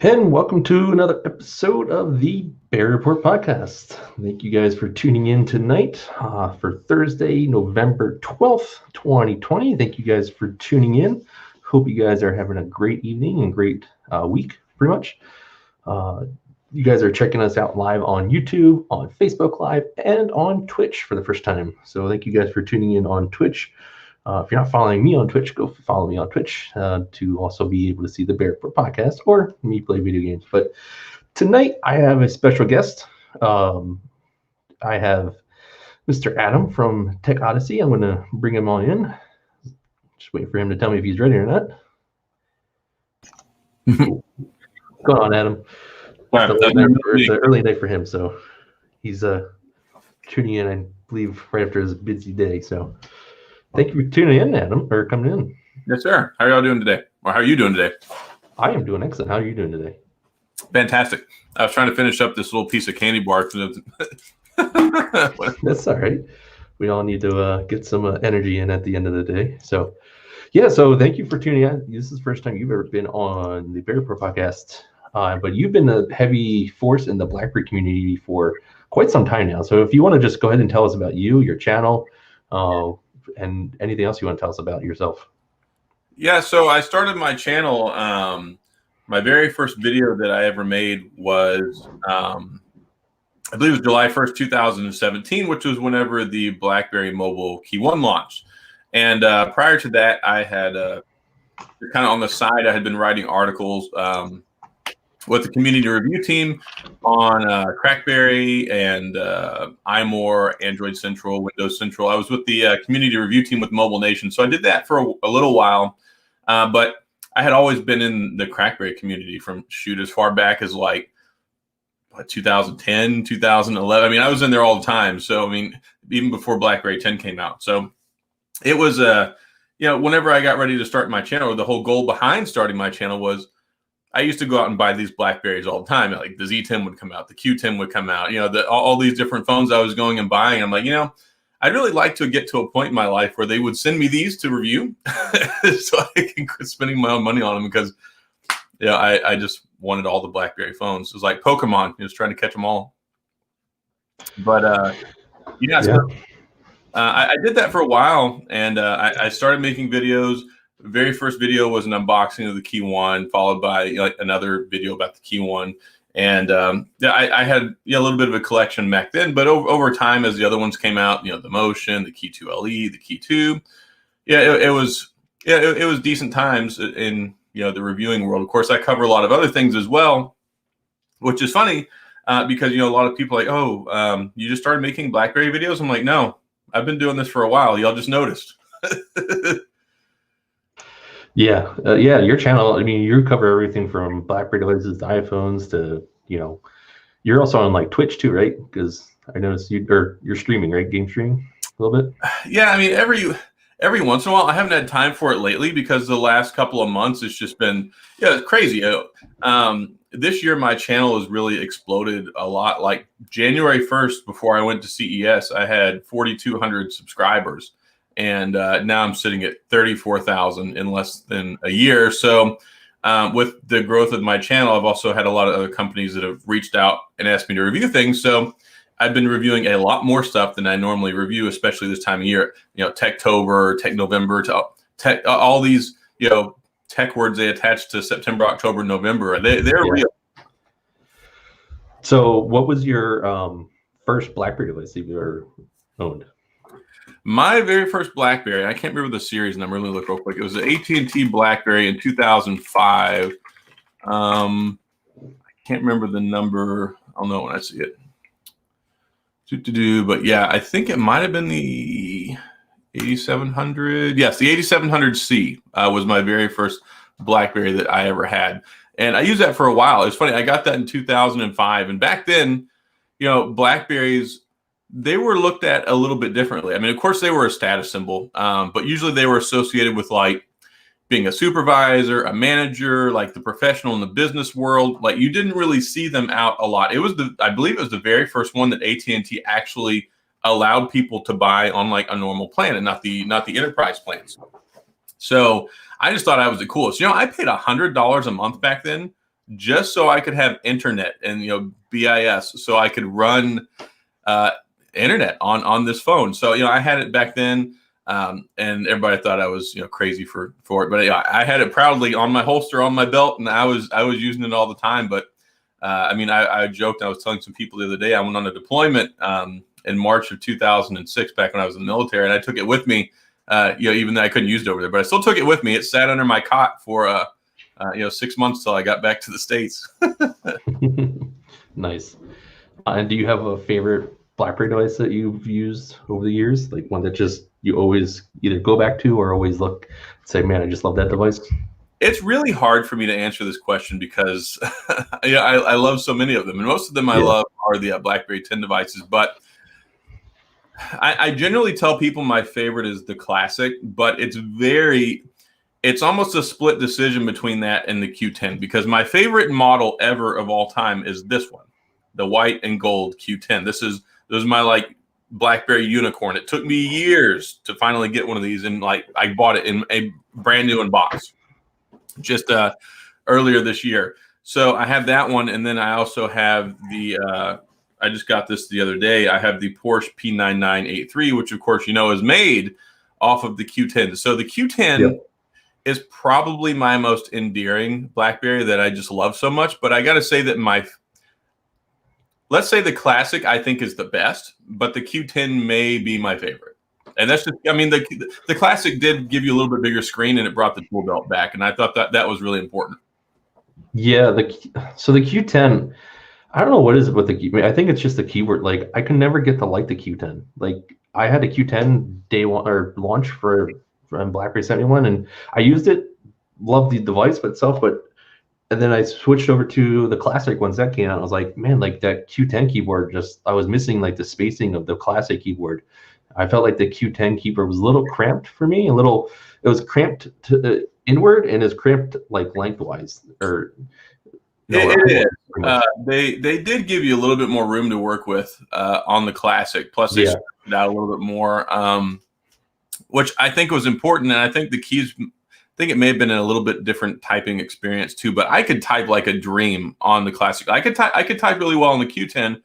And welcome to another episode of the Bear Report podcast. Thank you guys for tuning in tonight for Thursday, November 12th, 2020. Thank you guys for tuning in. Hope you guys are having a great evening and great week, pretty much. You guys are checking us out live on YouTube, on Facebook Live, and on Twitch for the first time. So thank you guys for tuning in on Twitch. If you're not following me on Twitch, go follow me on Twitch to also be able to see the Bear Report podcast or me play video games. But tonight I have a special guest. I have Mr. Adam from TechOdyessy. I'm going to bring him on in. Just wait for him to tell me if he's ready or not. Go on, Adam. It's an early night for him, so he's tuning in, I believe, right after his busy day. So thank you for tuning in, Adam, or coming in. Yes, sir. How are y'all doing today? Or how are you doing today? I am doing excellent. How are you doing today? Fantastic. I was trying to finish up this little piece of candy bar. That's all right. We all need to get some energy in at the end of the day. So, yeah, so thank you for tuning in. This is the first time you've ever been on the Bear Report podcast, but you've been a heavy force in the BlackBerry community for quite some time now. So if you want to just go ahead and tell us about you, your channel, and anything else you want to tell us about yourself. Yeah, so I started my channel. My very first video that I ever made was, I believe it was July 1st, 2017, which was whenever the BlackBerry Mobile Key 1 launched. And prior to that, I had kind of on the side, I had been writing articles with the community review team on Crackberry and iMore, Android Central, Windows Central. I was with the community review team with Mobile Nation. So I did that for a little while, but I had always been in the Crackberry community from as far back as like 2010, 2011. I mean, I was in there all the time. So, I mean, even before BlackBerry 10 came out. So it was, whenever I got ready to start my channel, the whole goal behind starting my channel was I used to go out and buy these BlackBerries all the time. Like the Z10 would come out, the Q10 would come out, all these different phones I was going and buying. I'm like, I'd really like to get to a point in my life where they would send me these to review so I can quit spending my own money on them because, I just wanted all the BlackBerry phones. It was like Pokemon, just trying to catch them all. But, So, I did that for a while, and I started making videos. The very first video was an unboxing of the Key 1, followed by another video about the Key 1. And I had a little bit of a collection back then, but over time, as the other ones came out, the Motion, the Key 2 LE, the Key 2, it was decent times in the reviewing world. Of course, I cover a lot of other things as well, which is funny because a lot of people are like, oh, you just started making BlackBerry videos. I'm like, no, I've been doing this for a while. Y'all just noticed. Yeah, your channel, I mean, you cover everything from BlackBerry devices to iPhones to, you're also on like Twitch too, right? Because I noticed you're streaming, right? Game streaming a little bit. Yeah, I mean, every once in a while, I haven't had time for it lately because the last couple of months it's just been, it's crazy. This year, my channel has really exploded a lot. Like January 1st, before I went to CES, I had 4,200 subscribers. And now I'm sitting at 34,000 in less than a year. So with the growth of my channel, I've also had a lot of other companies that have reached out and asked me to review things. So I've been reviewing a lot more stuff than I normally review, especially this time of year. Techtober, Technovember, all these tech words they attach to September, October, November. They're real. So what was your first BlackBerry device that you ever owned? My very first BlackBerry, I can't remember the series number. Let me look real quick. It was an AT&T BlackBerry in 2005. I can't remember the number. I'll know when I see it. But yeah, I think it might have been the 8700. Yes, the 8700C was my very first BlackBerry that I ever had. And I used that for a while. It's funny. I got that in 2005. And back then, BlackBerries, they were looked at a little bit differently. I mean, of course, they were a status symbol, but usually they were associated with like being a supervisor, a manager, like the professional in the business world. Like you didn't really see them out a lot. It was I believe it was the very first one that AT&T actually allowed people to buy on like a normal plan and not the enterprise plans. So I just thought I was the coolest. I paid $100 a month back then just so I could have internet and BIS, so I could run internet on this phone. So I had it back then, and everybody thought I was crazy for it. But I had it proudly on my holster, on my belt, and I was using it all the time. But I joked. I was telling some people the other day I went on a deployment in March of 2006, back when I was in the military, and I took it with me. Even though I couldn't use it over there, but I still took it with me. It sat under my cot for 6 months till I got back to the States. Nice. And do you have a favorite BlackBerry device that you've used over the years? Like one that just you always either go back to or always say, man, I just love that device? It's really hard for me to answer this question because I love so many of them, and most of them I love are the BlackBerry 10 devices. But I generally tell people my favorite is the Classic, but it's almost a split decision between that and the Q10, because my favorite model ever of all time is this one, the white and gold Q10. This is my BlackBerry unicorn. It took me years to finally get one of these, and I bought it in a brand new box just earlier this year. So I have that one, and then I also have the I just got this the other day. I have the Porsche P9983, which of course is made off of the Q10. So the Q10 is probably my most endearing BlackBerry that I just love so much. But I got to say that let's say the Classic I think is the best, but the Q10 may be my favorite. And that's just, the Classic did give you a little bit bigger screen, and it brought the tool belt back, and I thought that was really important. Yeah, so the Q10, I don't know what is it with the keyboard. I think it's just the keyboard. Like I can never get to like the Q10. Like I had a Q10 day one or launch from BlackBerry 71, and I used it, loved the device itself, and then I switched over to the Classic once that came out. I was like, man, like that Q10 keyboard, I was missing like the spacing of the Classic keyboard. I felt like the Q10 keyboard was a little cramped for me. It was cramped to inward, and is cramped like lengthwise or. It is. They did give you a little bit more room to work with on the Classic. Plus, they stretched it out a little bit more, which I think was important. And I think the keys, I think it may have been a little bit different typing experience too. But I could type like a dream on the Classic. I could type really well on the Q10.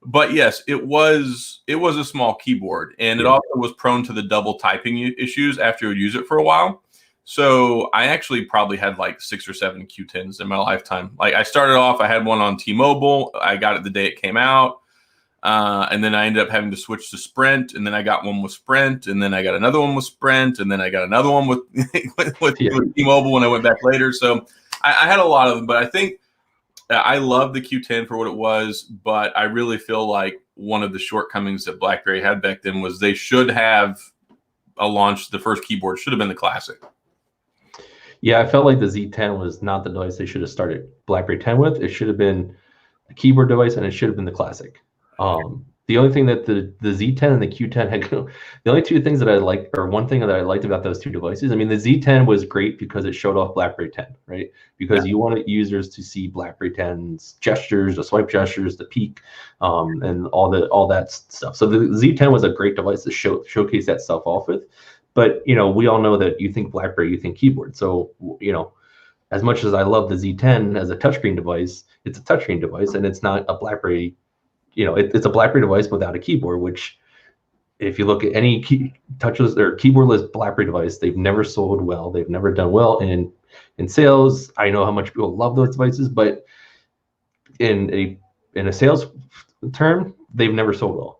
But yes, it was a small keyboard, and it also was prone to the double typing issues after you would use it for a while. So I actually probably had like 6 or 7 Q10s in my lifetime. Like I started off, I had one on T-Mobile. I got it the day it came out. And then I ended up having to switch to Sprint. And then I got one with Sprint. And then I got another one with Sprint. And then I got another one with T-Mobile when I went back later. So I had a lot of them. But I think I love the Q10 for what it was. But I really feel like one of the shortcomings that BlackBerry had back then was they should have launched the first keyboard. Should have been the Classic. Yeah, I felt like the Z10 was not the device they should have started BlackBerry 10 with. It should have been a keyboard device, and it should have been the Classic. The only thing that the Z10 and the Q10 had, the only two things that I liked, or one thing that I liked about those two devices, the Z10 was great because it showed off BlackBerry 10, right? Because you wanted users to see BlackBerry 10's gestures, the swipe gestures, the peak, and all that stuff. So the Z10 was a great device to showcase that stuff off with. But, we all know that you think BlackBerry, you think keyboard. So, as much as I love the Z10 as a touchscreen device, it's a touchscreen device, and it's not a BlackBerry, it's a BlackBerry device without a keyboard, which if you look at any touchless or keyboardless BlackBerry device, they've never sold well. They've never done well in sales. I know how much people love those devices, but in a sales term, they've never sold well.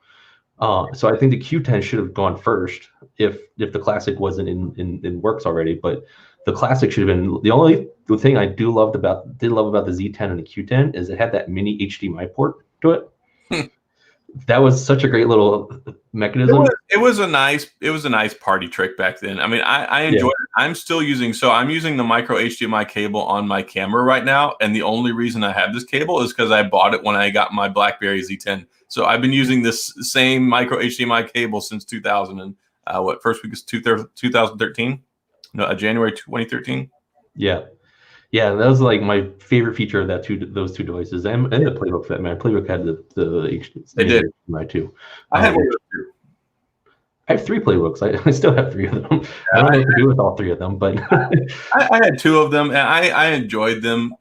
So I think the Q10 should have gone first if the Classic wasn't in works already. But the Classic should have been the only thing I did love about the Z10 and the Q10 is it had that mini HDMI port to it. That was such a great little mechanism. It was a nice party trick back then. I enjoyed it. I'm using the micro HDMI cable on my camera right now, and the only reason I have this cable is because I bought it when I got my BlackBerry Z10. So I've been using this same micro HDMI cable since 2000 and first week is 2013? No, January 2013. Yeah, that was like my favorite feature of those two devices, and the Playbook. My Playbook had the HDMI too. I had one of those too. I have 3 playbooks. I still have 3 of them. I don't know what to do with all 3 of them, but I had 2 of them, and I enjoyed them.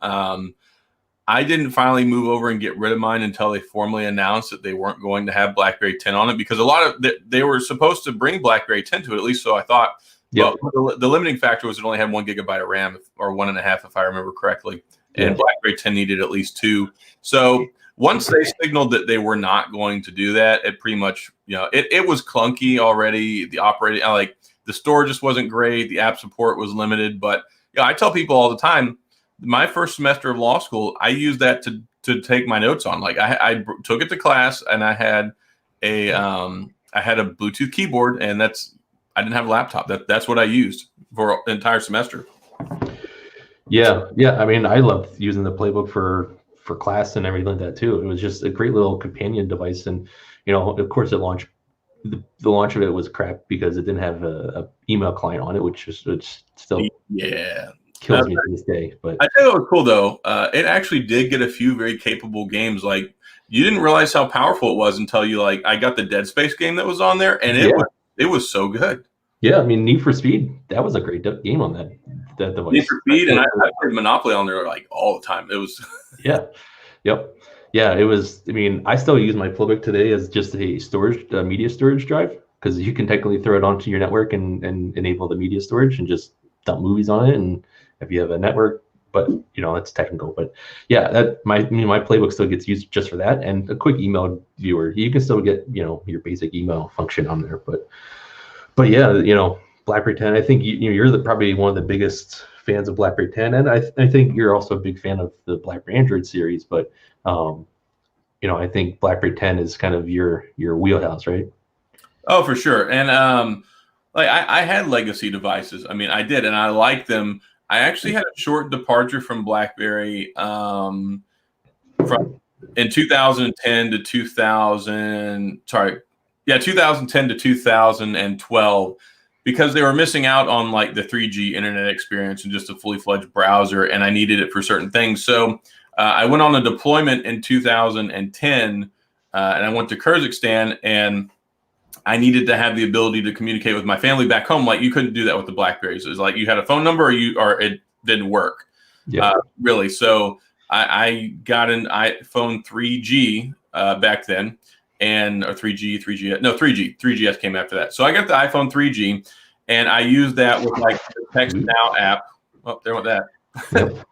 I didn't finally move over and get rid of mine until they formally announced that they weren't going to have BlackBerry 10 on it, because a lot of they were supposed to bring BlackBerry 10 to it, at least so I thought. Yep. But the limiting factor was it only had 1 gigabyte of RAM, or 1.5, if I remember correctly. And Yeah. BlackBerry 10 needed at least 2. So once they signaled that they were not going to do that, it pretty much, it was clunky already. The operating, like the storage just wasn't great. The app support was limited. But I tell people all the time, my first semester of law school, I used that to take my notes on. Like I took it to class, and I had a Bluetooth keyboard, and I didn't have a laptop. That's what I used for an entire semester. Yeah. I mean, I loved using the playbook for class and everything like that too. It was just a great little companion device, and of course, the launch of it was crap because it didn't have a email client on it, which still kills me to this day. But I think it was cool though. It actually did get a few very capable games. Like, you didn't realize how powerful it was until I got the Dead Space game that was on there, and it was so good. Yeah, I mean, Need for Speed, that was a great game on that device. Need for Speed, and I played Monopoly on there like all the time. It was yeah, yep, yeah. It was. I mean, I still use my playbook today as just a media storage drive, because you can technically throw it onto your network and enable the media storage and just dump movies on it. And if you have a network, but that's technical. But yeah, my playbook still gets used just for that, and a quick email viewer. You can still get your basic email function on there, but yeah, BlackBerry 10. I think you're probably one of the biggest fans of BlackBerry 10, and I think you're also a big fan of the BlackBerry Android series. But I think BlackBerry 10 is kind of your wheelhouse, right? Oh, for sure. And I had legacy devices. I mean, I did, and I liked them. I actually had a short departure from BlackBerry in 2010 to 2010 to 2012, because they were missing out on like the 3G internet experience and just a fully fledged browser, and I needed it for certain things. So I went on a deployment in 2010, and I went to Kyrgyzstan, and I needed to have the ability to communicate with my family back home. Like, you couldn't do that with the BlackBerries. It was like you had a phone number, or it didn't work. Yeah. Really. So I got an iPhone 3G back then, or 3GS came after that. So I got the iPhone 3G, and I used that with like the Text Now app. Oh, there went that. The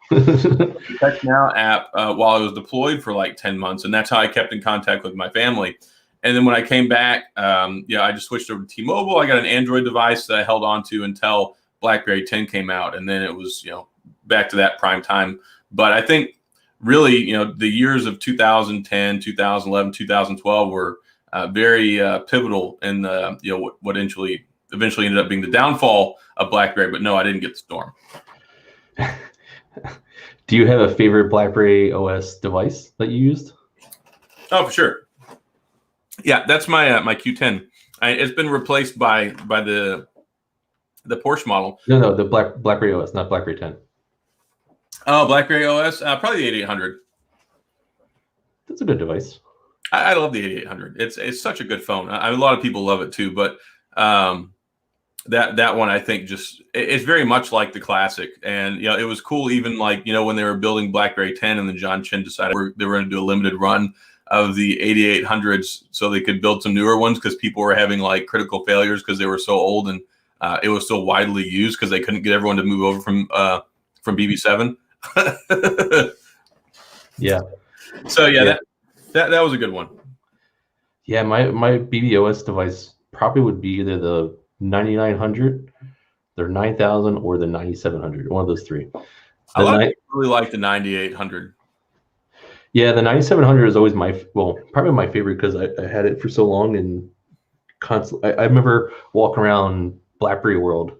Text Now app while I was deployed for like 10 months, and that's how I kept in contact with my family. And then when I came back, I just switched over to T-Mobile. I got an Android device that I held on to until BlackBerry 10 came out, and then it was back to that prime time. But I think really, the years of 2010, 2011, 2012 were very pivotal in what eventually ended up being the downfall of BlackBerry. But no, I didn't get the storm. Do you have a favorite BlackBerry OS device that you used? Oh, for sure. Yeah, that's my my Q10. It's been replaced by the Porsche model. No, the BlackBerry OS, not BlackBerry 10. Oh, BlackBerry OS, probably the 8800. That's a good device. I love the 8800. It's such a good phone. A lot of people love it too, but that one I think it's very much like the classic. And it was cool, even like when they were building BlackBerry 10, and then John Chen decided they were going to do a limited run of the 8800s so they could build some newer ones, because people were having like critical failures because they were so old, and it was so widely used because they couldn't get everyone to move over from BB7. Yeah. So that was a good one. Yeah, my BBOS device probably would be either the 9900, the 9000, or the 9700. One of those three. A lot of people really like the 9800. Yeah, the 9700 is always probably my favorite, because I had it for so long, and constantly. I remember walking around BlackBerry World,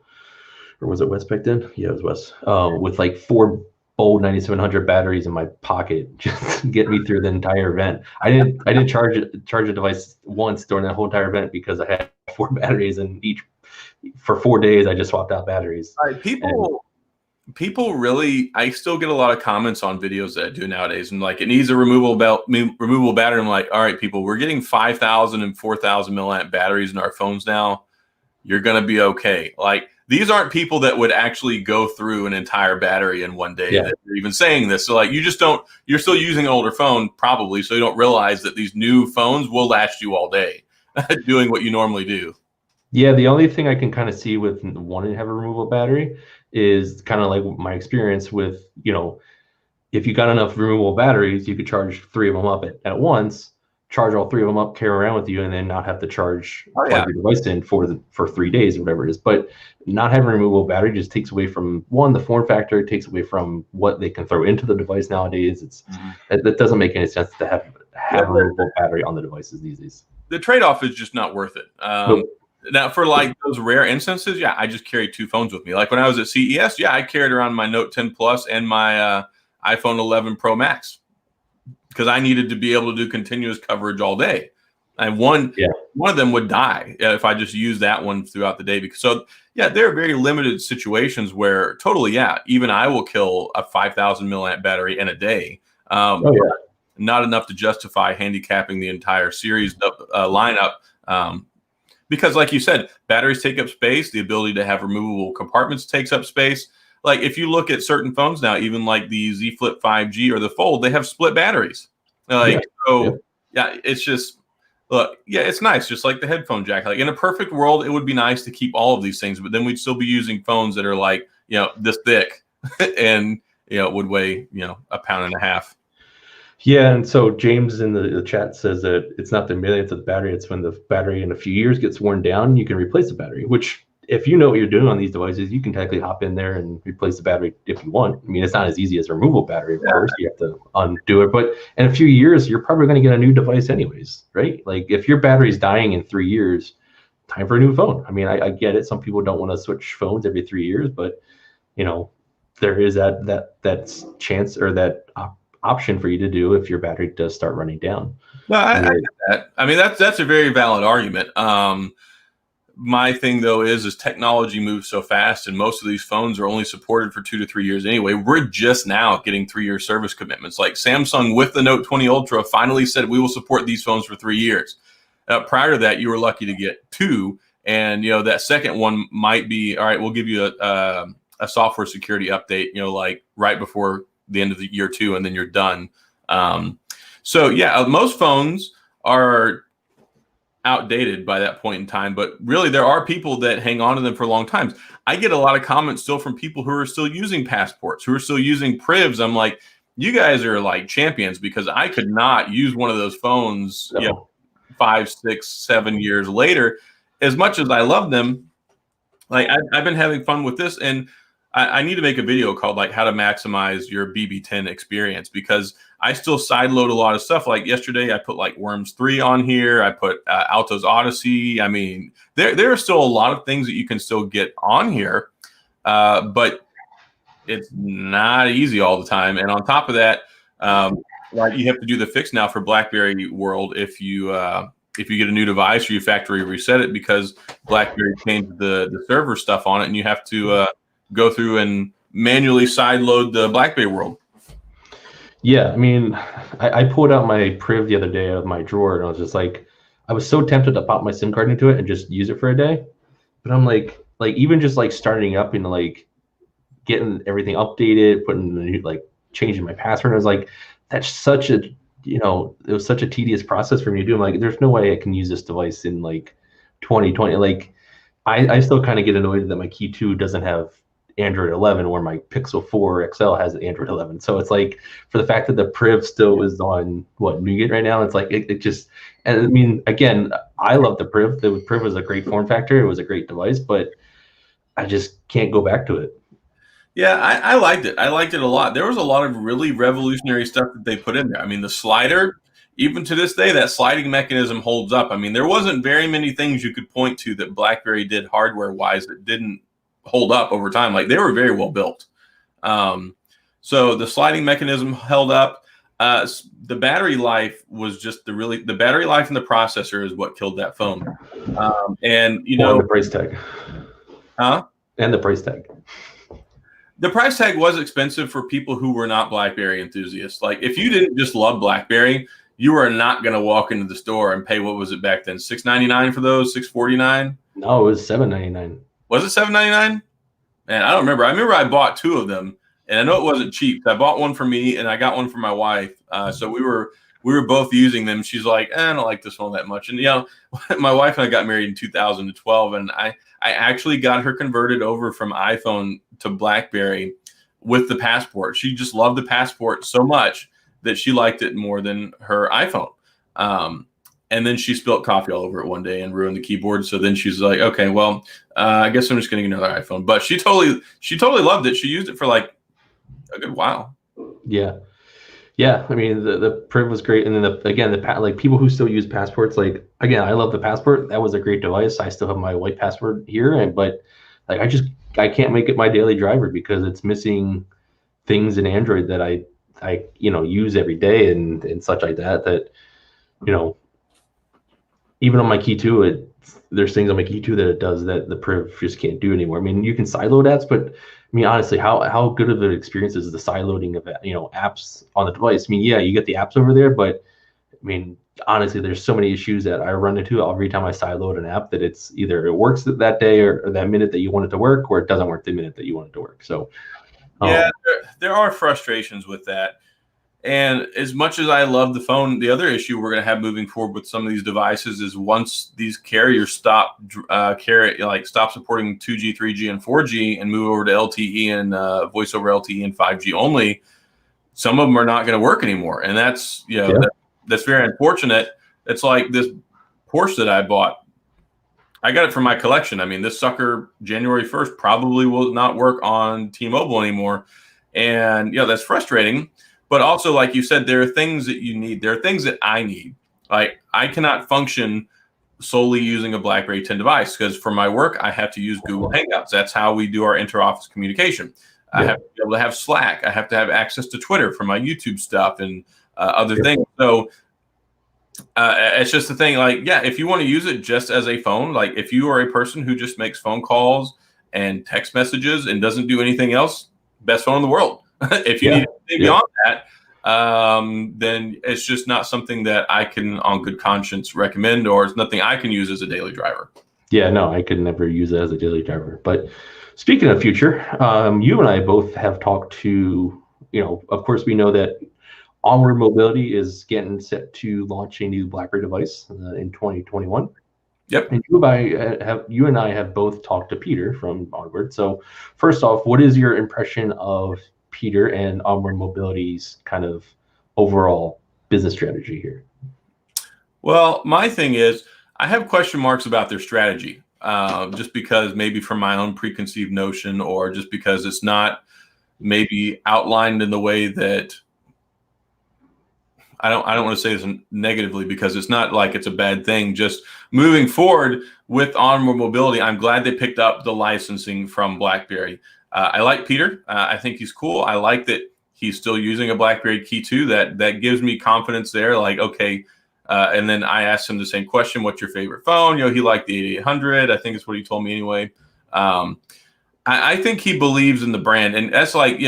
or was it West back then? Yeah, it was West. With like 4 old 9700 batteries in my pocket, just to get me through the entire event. I didn't charge a device once during that whole entire event, because I had 4 batteries, and for 4 days I just swapped out batteries. People people really, I still get a lot of comments on videos that I do nowadays, and like, it needs a removable battery. I'm like, all right, people, we're getting 5,000 and 4,000 milliamp batteries in our phones now. You're going to be okay. Like, these aren't people that would actually go through an entire battery in one day that are even saying this. So like, you just don't, you're still using an older phone probably, so you don't realize that these new phones will last you all day doing what you normally do. Yeah, the only thing I can kind of see with wanting to have a removable battery is kind of like my experience with, if you got enough removable batteries, you could charge 3 of them up at once, charge all 3 of them up, carry around with you, and then not have to plug your device in for 3 days or whatever it is. But not having a removable battery just takes away from, one, the form factor, it takes away from what they can throw into the device nowadays. That doesn't make any sense to have a removable battery on the devices these days. The trade-off is just not worth it. Nope. Now, for like those rare instances, I just carry 2 phones with me. Like when I was at CES, I carried around my Note 10 Plus and my iPhone 11 Pro Max because I needed to be able to do continuous coverage all day. And one of them would die if I just used that one throughout the day. There are very limited situations where even I will kill a 5,000 milliamp battery in a day. Not enough to justify handicapping the entire series lineup. Because like you said, batteries take up space. The ability to have removable compartments takes up space. Like if you look at certain phones now, even like the Z Flip 5G or the Fold, they have split batteries. It's just, it's nice. Just like the headphone jack. Like in a perfect world, it would be nice to keep all of these things, but then we'd still be using phones that are like, this thick and, would weigh, 1.5 pounds. Yeah, and so James in the chat says that it's not the millionth of the battery, it's when the battery in a few years gets worn down, you can replace the battery, which if you know what you're doing on these devices, you can technically hop in there and replace the battery if you want. I mean, it's not as easy as a removable battery, of course. You have to undo it, but in a few years, you're probably going to get a new device anyways, right? Like if your battery's dying in 3 years, time for a new phone. I mean, I get it. Some people don't want to switch phones every 3 years, but there is that chance or that option for you to do if your battery does start running down. No, I get that. I mean, that's a very valid argument. My thing though is technology moves so fast, and most of these phones are only supported for 2 to 3 years anyway. We're just now getting 3-year service commitments. Like Samsung with the Note 20 Ultra finally said we will support these phones for 3 years. Prior to that, you were lucky to get 2, and that second one might be all right. We'll give you a software security update, like right before the end of the year 2, and then you're done. Most phones are outdated by that point in time, but really there are people that hang on to them for long times. I get a lot of comments still from people who are still using passports, who are still using privs. I'm like, you guys are like champions, because I could not use one of those phones 5, 6, 7 years later. As much as I love them, like I've been having fun with this, and I need to make a video called like how to maximize your BB10 experience, because I still sideload a lot of stuff. Like yesterday, I put like Worms 3 on here. I put Alto's Odyssey. I mean, there are still a lot of things that you can still get on here, but it's not easy all the time. And on top of that, like you have to do the fix now for BlackBerry World if you get a new device or you factory reset it, because BlackBerry changed the server stuff on it, and you have to go through and manually sideload the BlackBerry World. Yeah, I mean, I pulled out my Priv the other day out of my drawer, and I was just like, I was so tempted to pop my SIM card into it and just use it for a day. But I'm like even just like starting up and like getting everything updated, putting the new, like changing my password, I was like, that's such a, it was such a tedious process for me to do. I'm like, there's no way I can use this device in like 2020. Like I still kind of get annoyed that my Key 2 doesn't have Android 11, where my Pixel 4 XL has Android 11. So it's like, for the fact that the Priv still is on Nougat right now, it's like it just, and I mean, again, I love the Priv. The Priv was a great form factor. It was a great device, but I just can't go back to it. Yeah, I liked it. I liked it a lot. There was a lot of really revolutionary stuff that they put in there. I mean, the slider, even to this day, that sliding mechanism holds up. I mean, there wasn't very many things you could point to that BlackBerry did hardware-wise that didn't hold up over time. Like they were very well built. So the sliding mechanism held up. The battery life was just the battery life and the processor is what killed that phone. And the price tag. Huh? And the price tag. The price tag was expensive for people who were not BlackBerry enthusiasts. Like if you didn't just love BlackBerry, you are not going to walk into the store and pay, what was it back then, $6.99 for those, $6.49? No, it was $7.99. Was it $7.99? Man, I don't remember. I remember I bought two of them, and I know it wasn't cheap. I bought one for me, and I got one for my wife. So we were both using them. She's like, I don't like this one that much. And my wife and I got married in 2012, and I actually got her converted over from iPhone to BlackBerry with the Passport. She just loved the Passport so much that she liked it more than her iPhone. And then she spilled coffee all over it one day and ruined the keyboard. So then she's like, okay, well, I guess I'm just getting another iPhone. But she totally loved it. She used it for like a good while. Yeah. Yeah. I mean, the Priv was great. And then like people who still use Passports, like, again, I love the Passport. That was a great device. I still have my white Passport here. But like, I can't make it my daily driver because it's missing things in Android that I use every day and such like that, even on my Key 2, there's things on my Key 2 that it does that the Priv just can't do anymore. I mean, you can sideload apps, but I mean, honestly, how good of an experience is the sideloading of apps on the device? I mean, yeah, you get the apps over there, but I mean, honestly, there's so many issues that I run into every time I sideload an app that it's either it works that day or that minute that you want it to work, or it doesn't work the minute that you want it to work. So, yeah, there are frustrations with that. And as much as I love the phone, the other issue we're going to have moving forward with some of these devices is once these carriers stop supporting 2G, 3G, and 4G and move over to LTE and voice over LTE and 5G only, some of them are not going to work anymore. And that's that's very unfortunate. It's like this Porsche that I bought. I got it for my collection. I mean, this sucker January 1st probably will not work on T-Mobile anymore. And that's frustrating. But also, like you said, there are things that you need. There are things that I need. Like I cannot function solely using a BlackBerry 10 device because for my work, I have to use Google Hangouts. That's how we do our inter-office communication. I have to be able to have Slack. I have to have access to Twitter for my YouTube stuff and other things. So it's just the thing. Like, if you want to use it just as a phone, like if you are a person who just makes phone calls and text messages and doesn't do anything else, best phone in the world. If you need anything beyond that, then it's just not something that I can, on good conscience, recommend, or it's nothing I can use as a daily driver. Yeah, no, I could never use it as a daily driver. But speaking of future, you and I both have talked to, of course, we know that Onwardmobility is getting set to launch a new BlackBerry device in 2021. Yep. And you and I have both talked to Peter from Onward. So first off, what is your impression of Peter and Onwardmobility's kind of overall business strategy here? Well, my thing is I have question marks about their strategy, just because maybe from my own preconceived notion, or just because it's not maybe outlined in the way that I don't want to say this negatively, because it's not like it's a bad thing. Just moving forward with Onwardmobility, I'm glad they picked up the licensing from BlackBerry. I like Peter. I think he's cool. I like that he's still using a BlackBerry Key 2. That gives me confidence there. Like, okay. And then I asked him the same question: "What's your favorite phone?" He liked the 8800. I think it's what he told me anyway. I think he believes in the brand, and that's like,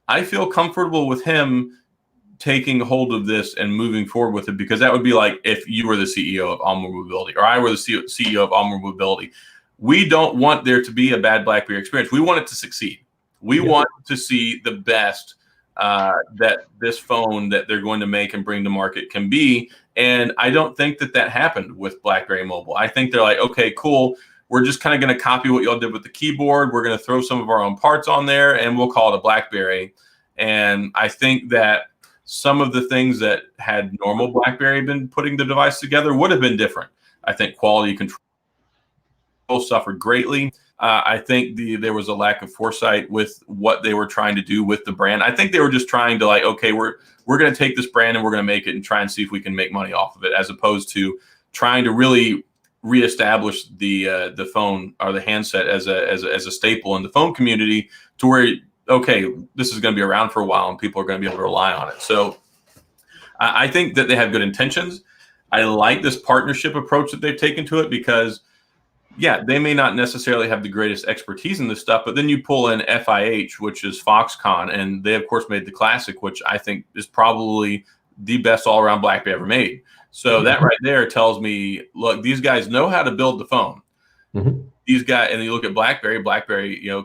I feel comfortable with him taking hold of this and moving forward with it, because that would be like if you were the CEO of Onwardmobility or I were the CEO of Onwardmobility. We don't want there to be a bad BlackBerry experience. We want it to succeed. We want to see the best that this phone that they're going to make and bring to market can be. And I don't think that happened with BlackBerry Mobile. I think they're like, okay, cool. We're just kind of going to copy what y'all did with the keyboard. We're going to throw some of our own parts on there and we'll call it a BlackBerry. And I think that some of the things that had normal BlackBerry been putting the device together would have been different. I think quality control suffered greatly. I think there was a lack of foresight with what they were trying to do with the brand. I think they were just trying to like, okay, we're going to take this brand and we're going to make it and try and see if we can make money off of it, as opposed to trying to really reestablish the phone or the handset as a staple in the phone community, to where, okay, this is going to be around for a while and people are going to be able to rely on it. So I think that they have good intentions. I like this partnership approach that they've taken to it, because yeah, they may not necessarily have the greatest expertise in this stuff, but then you pull in FIH, which is Foxconn, and they of course made the Classic, which I think is probably the best all-around BlackBerry ever made. So that right there tells me, look, these guys know how to build the phone. Mm-hmm. These guys, and you look at BlackBerry,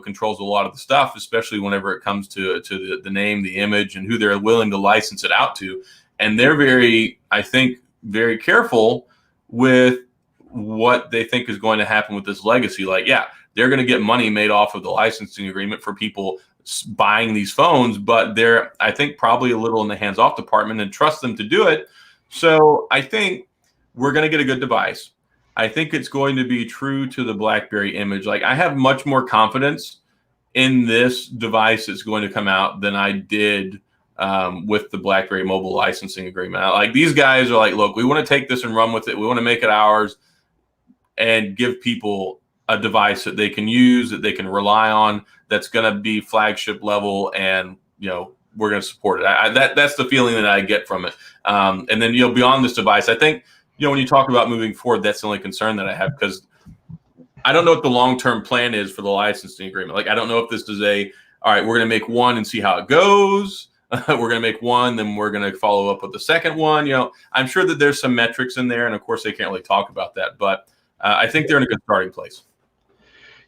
controls a lot of the stuff, especially whenever it comes to the name, the image, and who they're willing to license it out to. And they're I think, very careful with what they think is going to happen with this legacy. Like, yeah, they're going to get money made off of the licensing agreement for people buying these phones, but they're, I think, probably a little in the hands-off department and trust them to do it. So I think we're going to get a good device. I think it's going to be true to the BlackBerry image. Like, I have much more confidence in this device that's going to come out than I did with the BlackBerry mobile licensing agreement. Like, these guys are like, look, we want to take this and run with it. We want to make it ours and give people a device that they can use, that they can rely on, that's going to be flagship level, and we're going to support it. That's the feeling that I get from it. And then beyond this device, I think when you talk about moving forward, that's the only concern that I have, because I don't know what the long-term plan is for the licensing agreement. Like, I don't know if this is all right, we're going to make one and see how it goes. We're going to make one, then we're going to follow up with the second one. I'm sure that there's some metrics in there, and of course they can't really talk about that, but I think they're in a good starting place.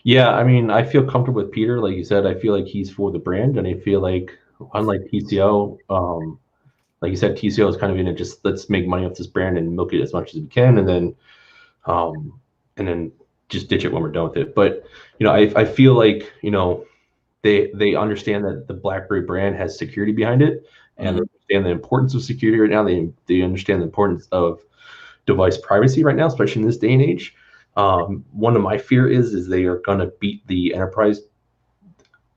Yeah, I mean, I feel comfortable with Peter. Like you said, I feel like he's for the brand, and I feel like, unlike TCO, like you said, TCO is kind of in it, just let's make money off this brand and milk it as much as we can, and then just ditch it when we're done with it. But I feel like they understand that the BlackBerry brand has security behind it, and they understand the importance of security right now. They understand the importance of device privacy right now, especially in this day and age. One of my fear is they are going to beat the enterprise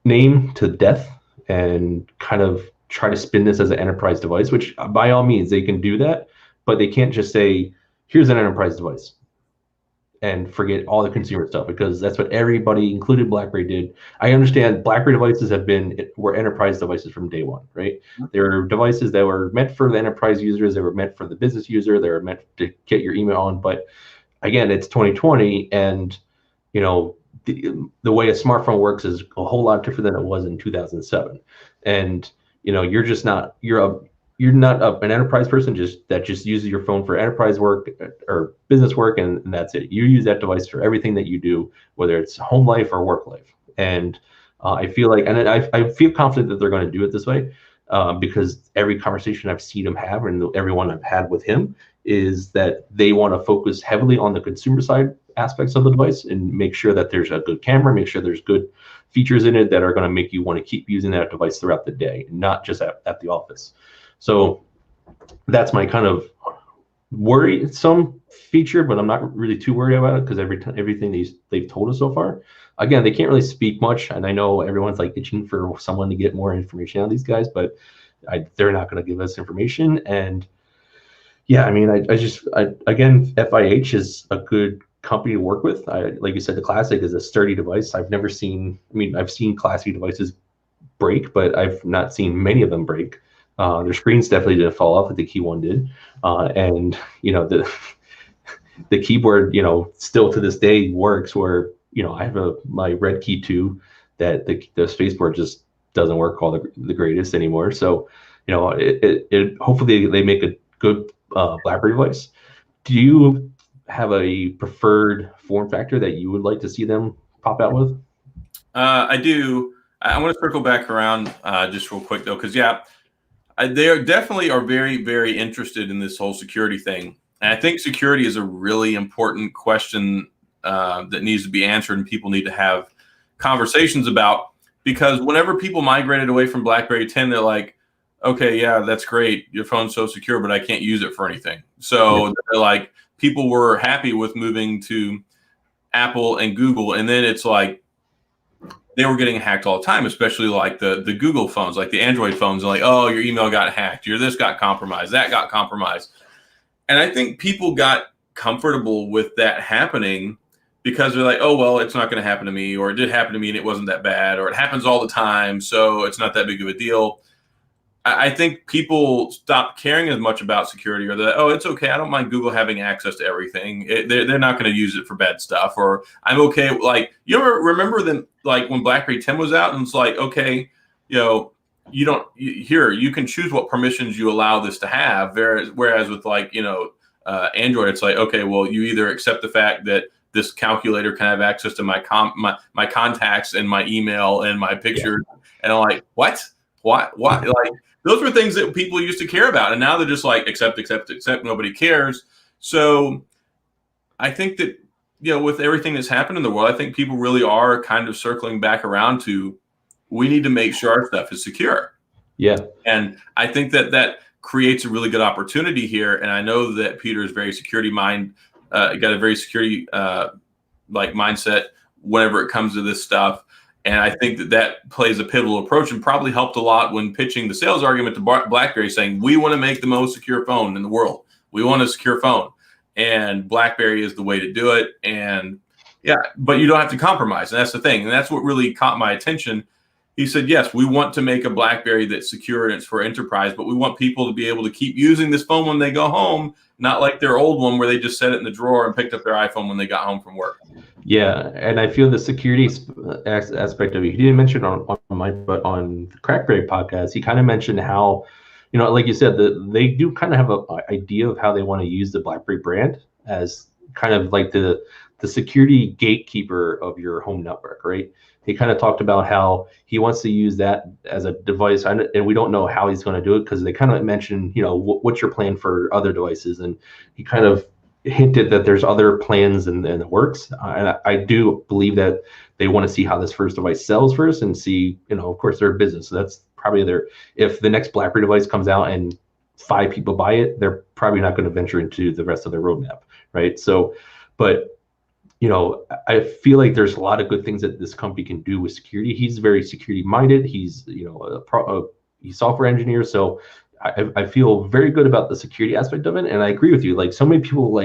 name to death and kind of try to spin this as an enterprise device, which by all means they can do that, but they can't just say, here's an enterprise device and forget all the consumer stuff, because that's what everybody, including BlackBerry, did. I understand BlackBerry devices were enterprise devices from day one, right? They were devices that were meant for the enterprise users. They were meant for the business user. They were meant to get your email on. But again, it's 2020, and the way a smartphone works is a whole lot different than it was in 2007. And you're not an enterprise person that just uses your phone for enterprise work or business work, and that's it. You use that device for everything that you do, whether it's home life or work life. And I feel like, and I feel confident that they're going to do it this way, because every conversation I've seen him have, and everyone I've had with him, is that they want to focus heavily on the consumer side aspects of the device and make sure that there's a good camera, make sure there's good features in it that are going to make you want to keep using that device throughout the day, not just at the office. So that's my kind of worrisome feature, but I'm not really too worried about it, because everything they've told us so far. Again, they can't really speak much, and I know everyone's like itching for someone to get more information on these guys, but they're not going to give us information. And yeah, I mean, again, FIH is a good company to work with. Like you said, the Classic is a sturdy device. I've seen classic devices break, but I've not seen many of them break. Their screens definitely didn't fall off, like the Key One did, and the keyboard, still to this day works. Where I have my Red Key 2 that the spacebar just doesn't work all the greatest anymore. So it hopefully they make a good BlackBerry device. Do you have a preferred form factor that you would like to see them pop out with? I do. I want to circle back around just real quick though, because they definitely are very, very interested in this whole security thing. And I think security is a really important question that needs to be answered, and people need to have conversations about, because whenever people migrated away from BlackBerry 10, they're like, okay, yeah, that's great. Your phone's so secure, but I can't use it for anything. So they're like, people were happy with moving to Apple and Google. And then it's like, they were getting hacked all the time, especially like the Google phones, like the Android phones, and like, oh, your email got hacked, your this got compromised, that got compromised. And I think people got comfortable with that happening because they're like, oh, well, it's not going to happen to me, or it did happen to me and it wasn't that bad, or it happens all the time, so it's not that big of a deal. I think people stop caring as much about security, or that, oh, it's okay, I don't mind Google having access to everything. They're not going to use it for bad stuff, or I'm okay. Like, you ever remember them, like when BlackBerry 10 was out, and it's like, okay, you don't here you can choose what permissions you allow this to have. Whereas with like Android, it's like, okay, well, you either accept the fact that this calculator can have access to my contacts and my email and my pictures, and I'm like, what? Like, those were things that people used to care about, and now they're just like accept. Nobody cares. So I think that with everything that's happened in the world, I think people really are kind of circling back around to, we need to make sure our stuff is secure. Yeah. And I think that creates a really good opportunity here. And I know that Peter is very security got a very security like mindset whenever it comes to this stuff. And I think that plays a pivotal approach, and probably helped a lot when pitching the sales argument to BlackBerry, saying, we want to make the most secure phone in the world. We want a secure phone. And BlackBerry is the way to do it. And but you don't have to compromise. And that's the thing. And that's what really caught my attention. He said, yes, we want to make a BlackBerry that's secure and it's for enterprise, but we want people to be able to keep using this phone when they go home, not like their old one where they just set it in the drawer and picked up their iPhone when they got home from work. Yeah, and I feel the security aspect of it, he didn't mention on mine, but on the Crackberry podcast, he kind of mentioned how, like you said, they do kind of have an idea of how they want to use the BlackBerry brand as kind of like the security gatekeeper of your home network, right? He kind of talked about how he wants to use that as a device, and we don't know how he's going to do it, because they kind of mentioned, what's your plan for other devices, and he kind of hinted that there's other plans in the works. And I do believe that they want to see how this first device sells first, and see, of course, they're a business, so that's probably if the next BlackBerry device comes out and 5 people buy it, they're probably not going to venture into the rest of their roadmap, right? So, but I feel like there's a lot of good things that this company can do with security. He's very security minded. He's, he's software engineer. So I feel very good about the security aspect of it. And I agree with you. Like, so many people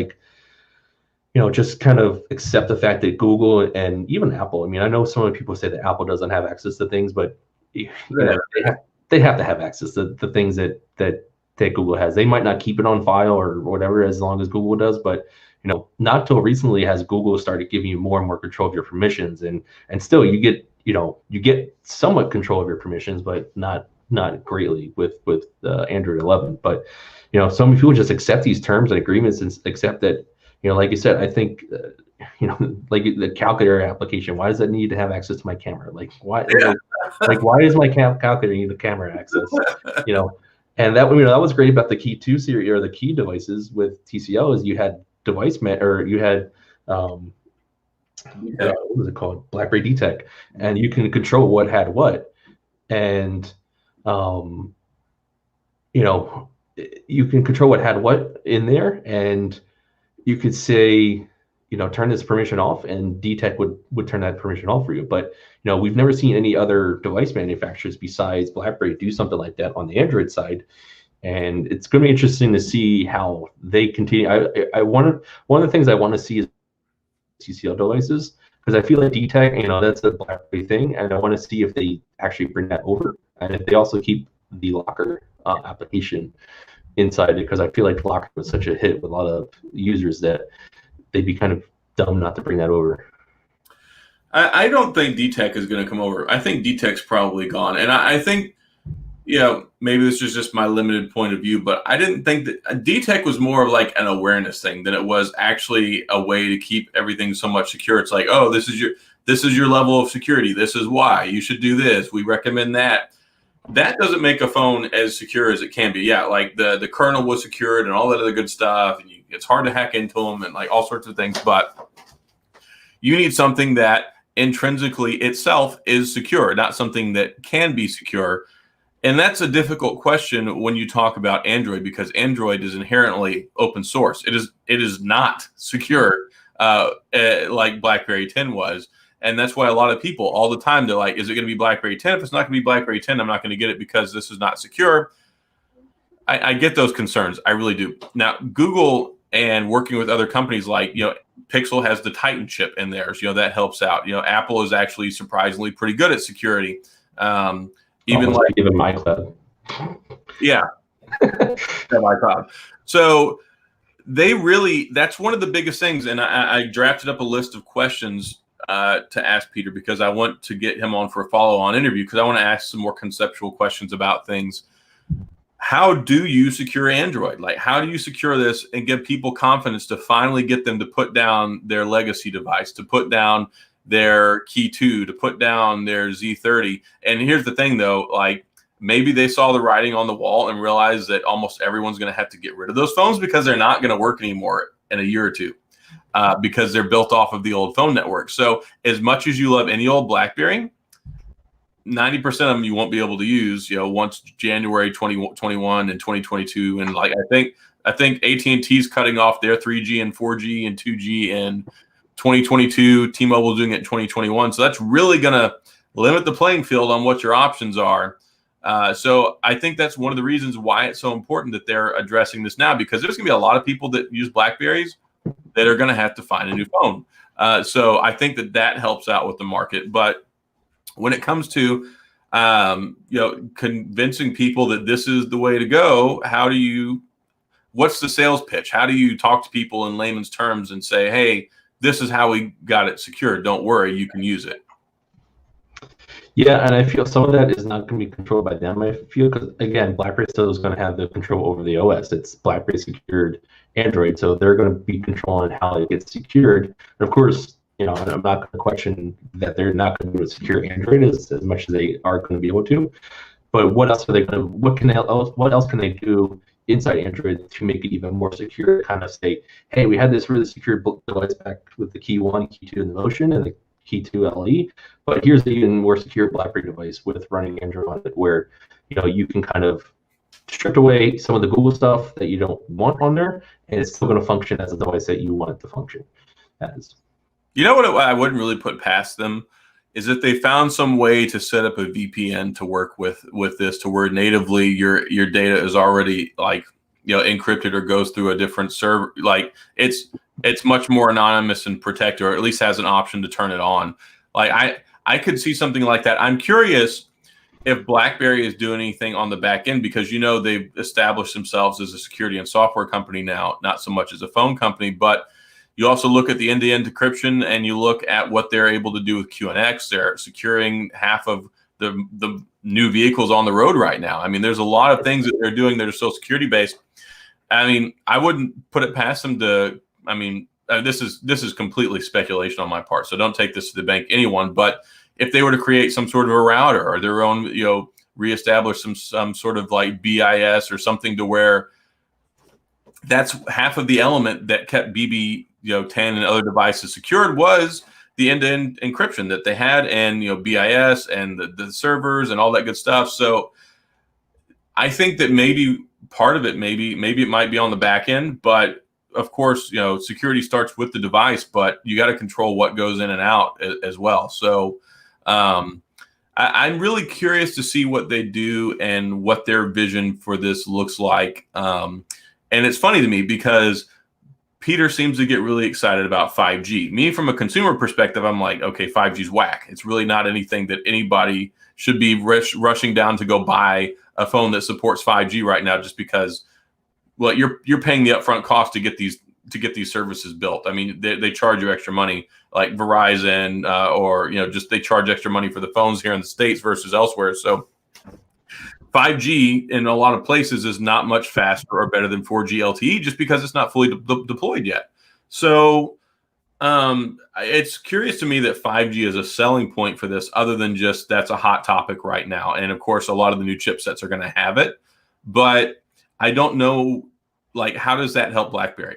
just kind of accept the fact that Google and even Apple, I mean, I know so many people say that Apple doesn't have access to things, but they have to have access to the things that Google has. They might not keep it on file or whatever, as long as Google does, but not till recently has Google started giving you more and more control of your permissions, and still you get somewhat control of your permissions, but not greatly with Android 11. But so many people just accept these terms and agreements and accept that, like you said, I think like the calculator application, why does that need to have access to my camera? Like, why? Like why does my calculator need the camera access? And that that was great about the Key 2 series, or the Key devices with TCL, is you had you had what was it called, BlackBerry DTech, and you can control what had what, and you can control what had what in there, and you could say, turn this permission off, and DTech would turn that permission off for you. But we've never seen any other device manufacturers besides BlackBerry do something like that on the Android side. And it's going to be interesting to see how they continue. One of the things I want to see is TCL devices, because I feel like DTech, that's a BlackBerry thing, and I want to see if they actually bring that over, and if they also keep the Locker application inside it, because I feel like Locker was such a hit with a lot of users that they'd be kind of dumb not to bring that over. I don't think DTech is going to come over. I think DTech's probably gone, and I think, maybe this is just my limited point of view, but I didn't think that DTech was more of like an awareness thing than it was actually a way to keep everything so much secure. It's like, oh, this is your level of security. This is why you should do this. We recommend that. That doesn't make a phone as secure as it can be. Yeah, like the kernel was secured and all that other good stuff, and it's hard to hack into them and like all sorts of things. But you need something that intrinsically itself is secure, not something that can be secure. And that's a difficult question when you talk about Android, because Android is inherently open source. It is not secure like BlackBerry 10 was. And that's why a lot of people all the time, they're like, is it going to be BlackBerry 10? If it's not going to be BlackBerry 10, I'm not going to get it because this is not secure. I get those concerns. I really do. Now, Google and working with other companies like, Pixel has the Titan chip in theirs, that helps out. Apple is actually surprisingly pretty good at security. Even my cloud. Yeah, that iPod. So that's one of the biggest things. And I drafted up a list of questions to ask Peter because I want to get him on for a follow-on interview because I want to ask some more conceptual questions about things. How do you secure Android? Like, how do you secure this and give people confidence to finally get them to put down their legacy device, to put down their Key 2, to put down their Z30? And here's the thing, though, like, maybe they saw the writing on the wall and realized that almost everyone's going to have to get rid of those phones because they're not going to work anymore in a year or two because they're built off of the old phone network. So as much as you love any old BlackBerry, 90% of them you won't be able to use, once January 2021 and 2022. And like, I think AT&T's cutting off their 3G and 4G and 2G in 2022, T-Mobile doing it in 2021. So that's really going to limit the playing field on what your options are. So I think that's one of the reasons why it's so important that they're addressing this now, because there's going to be a lot of people that use BlackBerries that are going to have to find a new phone. So I think that helps out with the market. But when it comes to convincing people that this is the way to go, what's the sales pitch? How do you talk to people in layman's terms and say, hey, this is how we got it secured. Don't worry, you can use it. Yeah, and I feel some of that is not going to be controlled by them. I feel because, again, BlackBerry still is going to have the control over the OS. It's BlackBerry secured Android, so they're going to be controlling how it gets secured. And of course, I'm not going to question that they're not going to be able to secure Android as much as they are going to be able to. But what else are they going to? What else can they do inside Android to make it even more secure? Kind of say, hey, we had this really secure device back with the Key 1, Key 2 in the Motion, and the Key 2 LE, but here's the even more secure BlackBerry device with running Android on it, where you can kind of strip away some of the Google stuff that you don't want on there, and it's still going to function as a device that you want it to function as. You know what I wouldn't really put past them is if they found some way to set up a VPN to work with this, to where natively your data is already encrypted or goes through a different server. Like it's much more anonymous and protected, or at least has an option to turn it on. Like I could see something like that. I'm curious if BlackBerry is doing anything on the back end, because they've established themselves as a security and software company now, not so much as a phone company. But you also look at the end-to-end decryption, and you look at what they're able to do with QNX. They're securing half of the new vehicles on the road right now. I mean, there's a lot of things that they're doing that are so security-based. I mean, I wouldn't put it past them to. I mean, this is completely speculation on my part, so don't take this to the bank, anyone. But if they were to create some sort of a router or their own, reestablish some sort of like BIS or something, to where that's half of the element that kept BB 10 and other devices secured, was the end-to-end encryption that they had, and BIS and the servers and all that good stuff. So I think that maybe part of it, maybe it might be on the back end, but of course, security starts with the device, but you got to control what goes in and out as well. So I'm really curious to see what they do and what their vision for this looks like. And it's funny to me because Peter seems to get really excited about 5G. Me, from a consumer perspective, I'm like, okay, 5G's whack. It's really not anything that anybody should be rushing down to go buy a phone that supports 5G right now, just because, well, you're paying the upfront cost to get these services built. I mean, they charge you extra money, like Verizon, or just they charge extra money for the phones here in the States versus elsewhere. So 5G in a lot of places is not much faster or better than 4G LTE, just because it's not fully deployed yet. So it's curious to me that 5G is a selling point for this, other than just that's a hot topic right now. And of course, a lot of the new chipsets are going to have it, but I don't know, like, how does that help BlackBerry?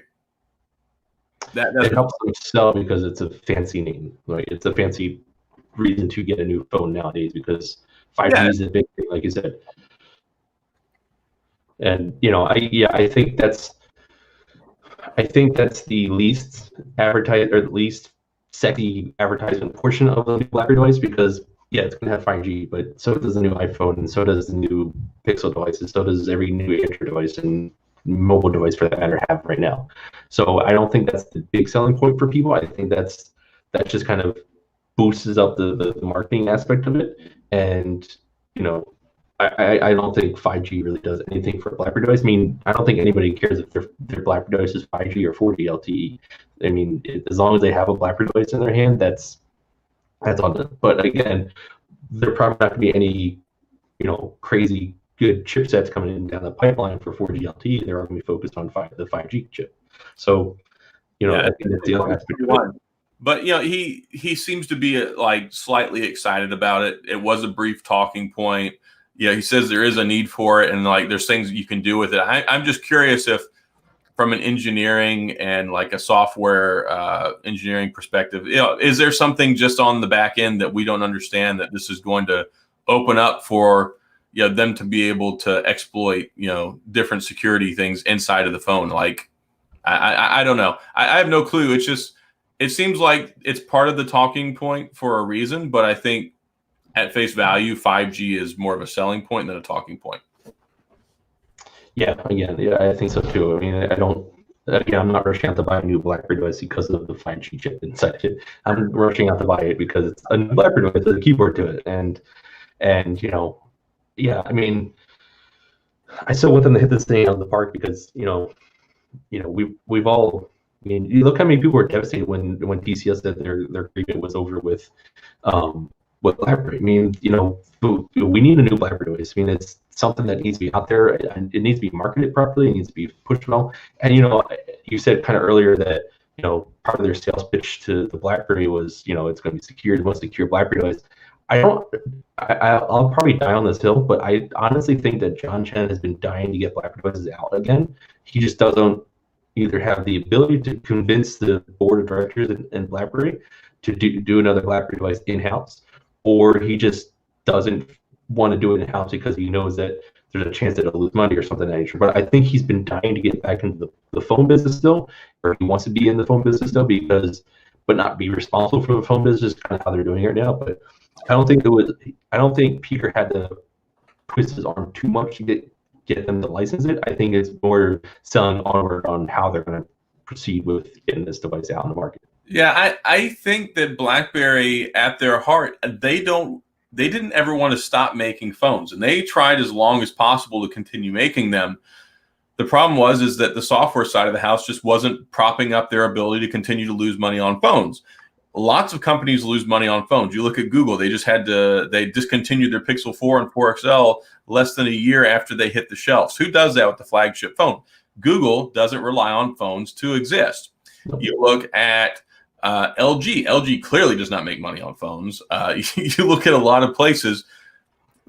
It helps them sell because it's a fancy name. Like, it's a fancy reason to get a new phone nowadays, because 5G is a big thing, like you said. And I think that's the least advertised, or the least sexy advertisement portion of the new BlackBerry device, because it's going to have 5G, but so does the new iPhone, and so does the new Pixel devices, so does every new Android device and mobile device, for that matter, have right now. So I don't think that's the big selling point for people. I think that just kind of boosts up the marketing aspect of it. And I don't think 5G really does anything for a BlackBerry device. I mean, I don't think anybody cares if their BlackBerry device is 5G or 4G LTE. I mean, as long as they have a BlackBerry device in their hand, that's on them. But again, there probably not going to be any, crazy good chipsets coming in down the pipeline for 4G LTE. They're all going to be focused on the 5G chip. So, I think that's the other aspect of it. But he seems to be like slightly excited about it. It was a brief talking point. He says there is a need for it, and like there's things you can do with it. I'm just curious if, from an engineering and like a software engineering perspective, is there something just on the back end that we don't understand that this is going to open up for them to be able to exploit different security things inside of the phone? Like I don't know. I have no clue. It's just, it seems like it's part of the talking point for a reason, but I think at face value, 5G is more of a selling point than a talking point. Yeah, again, I think so too. I mean, I'm not rushing out to buy a new BlackBerry device because of the 5G chip inside it. I'm rushing out to buy it because it's a new BlackBerry device with a keyboard to it. And yeah, I mean, I still want them to hit this thing out of the park because, we've all, I mean, you look how many people were devastated when TCS said their agreement was over with BlackBerry. I mean, we need a new BlackBerry device. I mean, it's something that needs to be out there, and it needs to be marketed properly. It needs to be pushed well. And you said kind of earlier that part of their sales pitch to the BlackBerry was it's going to be secure, the most secure BlackBerry device. I'll probably die on this hill, but I honestly think that John Chen has been dying to get BlackBerry devices out again. He just doesn't either have the ability to convince the board of directors in BlackBerry to do another BlackBerry device in-house, or he just doesn't want to do it in-house because he knows that there's a chance that he'll lose money or something of that nature. But I think he's been dying to get back into the phone business still, or he wants to be in the phone business still, but not be responsible for the phone business, kind of how they're doing it now. But I don't think Peter had to twist his arm too much to get them to license it. I think it's more selling onward on how they're going to proceed with getting this device out in the market. Yeah, I think that BlackBerry, at their heart, they didn't ever want to stop making phones, and they tried as long as possible to continue making them. The problem is that the software side of the house just wasn't propping up their ability to continue to lose money on phones. Lots of companies lose money on phones. You look at Google; they discontinued their Pixel 4 and 4 XL less than a year after they hit the shelves. Who does that with the flagship phone? Google doesn't rely on phones to exist. You look at LG. LG clearly does not make money on phones. You look at a lot of places,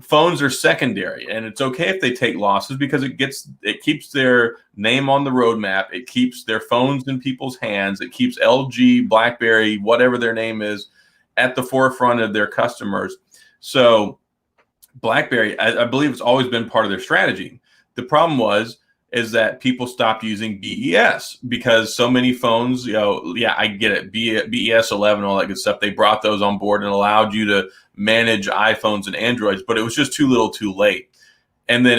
phones are secondary, and it's okay if they take losses because it keeps their name on the roadmap. It keeps their phones in people's hands. It keeps LG, BlackBerry, whatever their name is, at the forefront of their customers. So BlackBerry, I believe it's always been part of their strategy. The problem is that people stopped using BES because so many phones, I get it, BES 11, all that good stuff. They brought those on board and allowed you to manage iPhones and Androids, but it was just too little too late. And then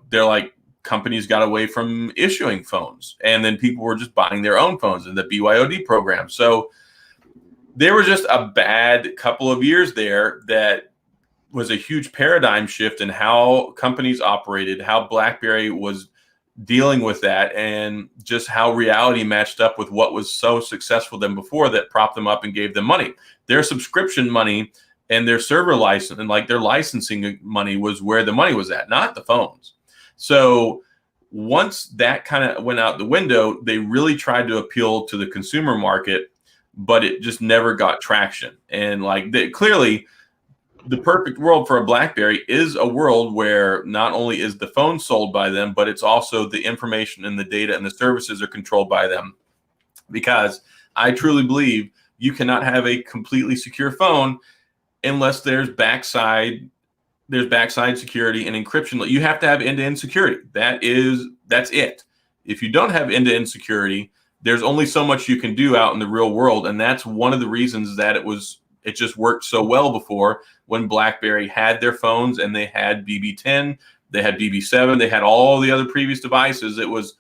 they're like, companies got away from issuing phones, and then people were just buying their own phones in the BYOD program. So there was just a bad couple of years there that was a huge paradigm shift in how companies operated, how BlackBerry was dealing with that, and just how reality matched up with what was so successful than before that propped them up and gave them money. Their subscription money and their server license and like their licensing money was where the money was at, not the phones. So once that kind of went out the window, they really tried to appeal to the consumer market, but it just never got traction. And clearly, the perfect world for a BlackBerry is a world where not only is the phone sold by them, but it's also the information and the data and the services are controlled by them. Because I truly believe you cannot have a completely secure phone unless there's backside security and encryption. You have to have end-to-end security. That's it. If you don't have end-to-end security, there's only so much you can do out in the real world. And that's one of the reasons that it just worked so well before, when BlackBerry had their phones and they had BB10, they had BB7, they had all the other previous devices. It was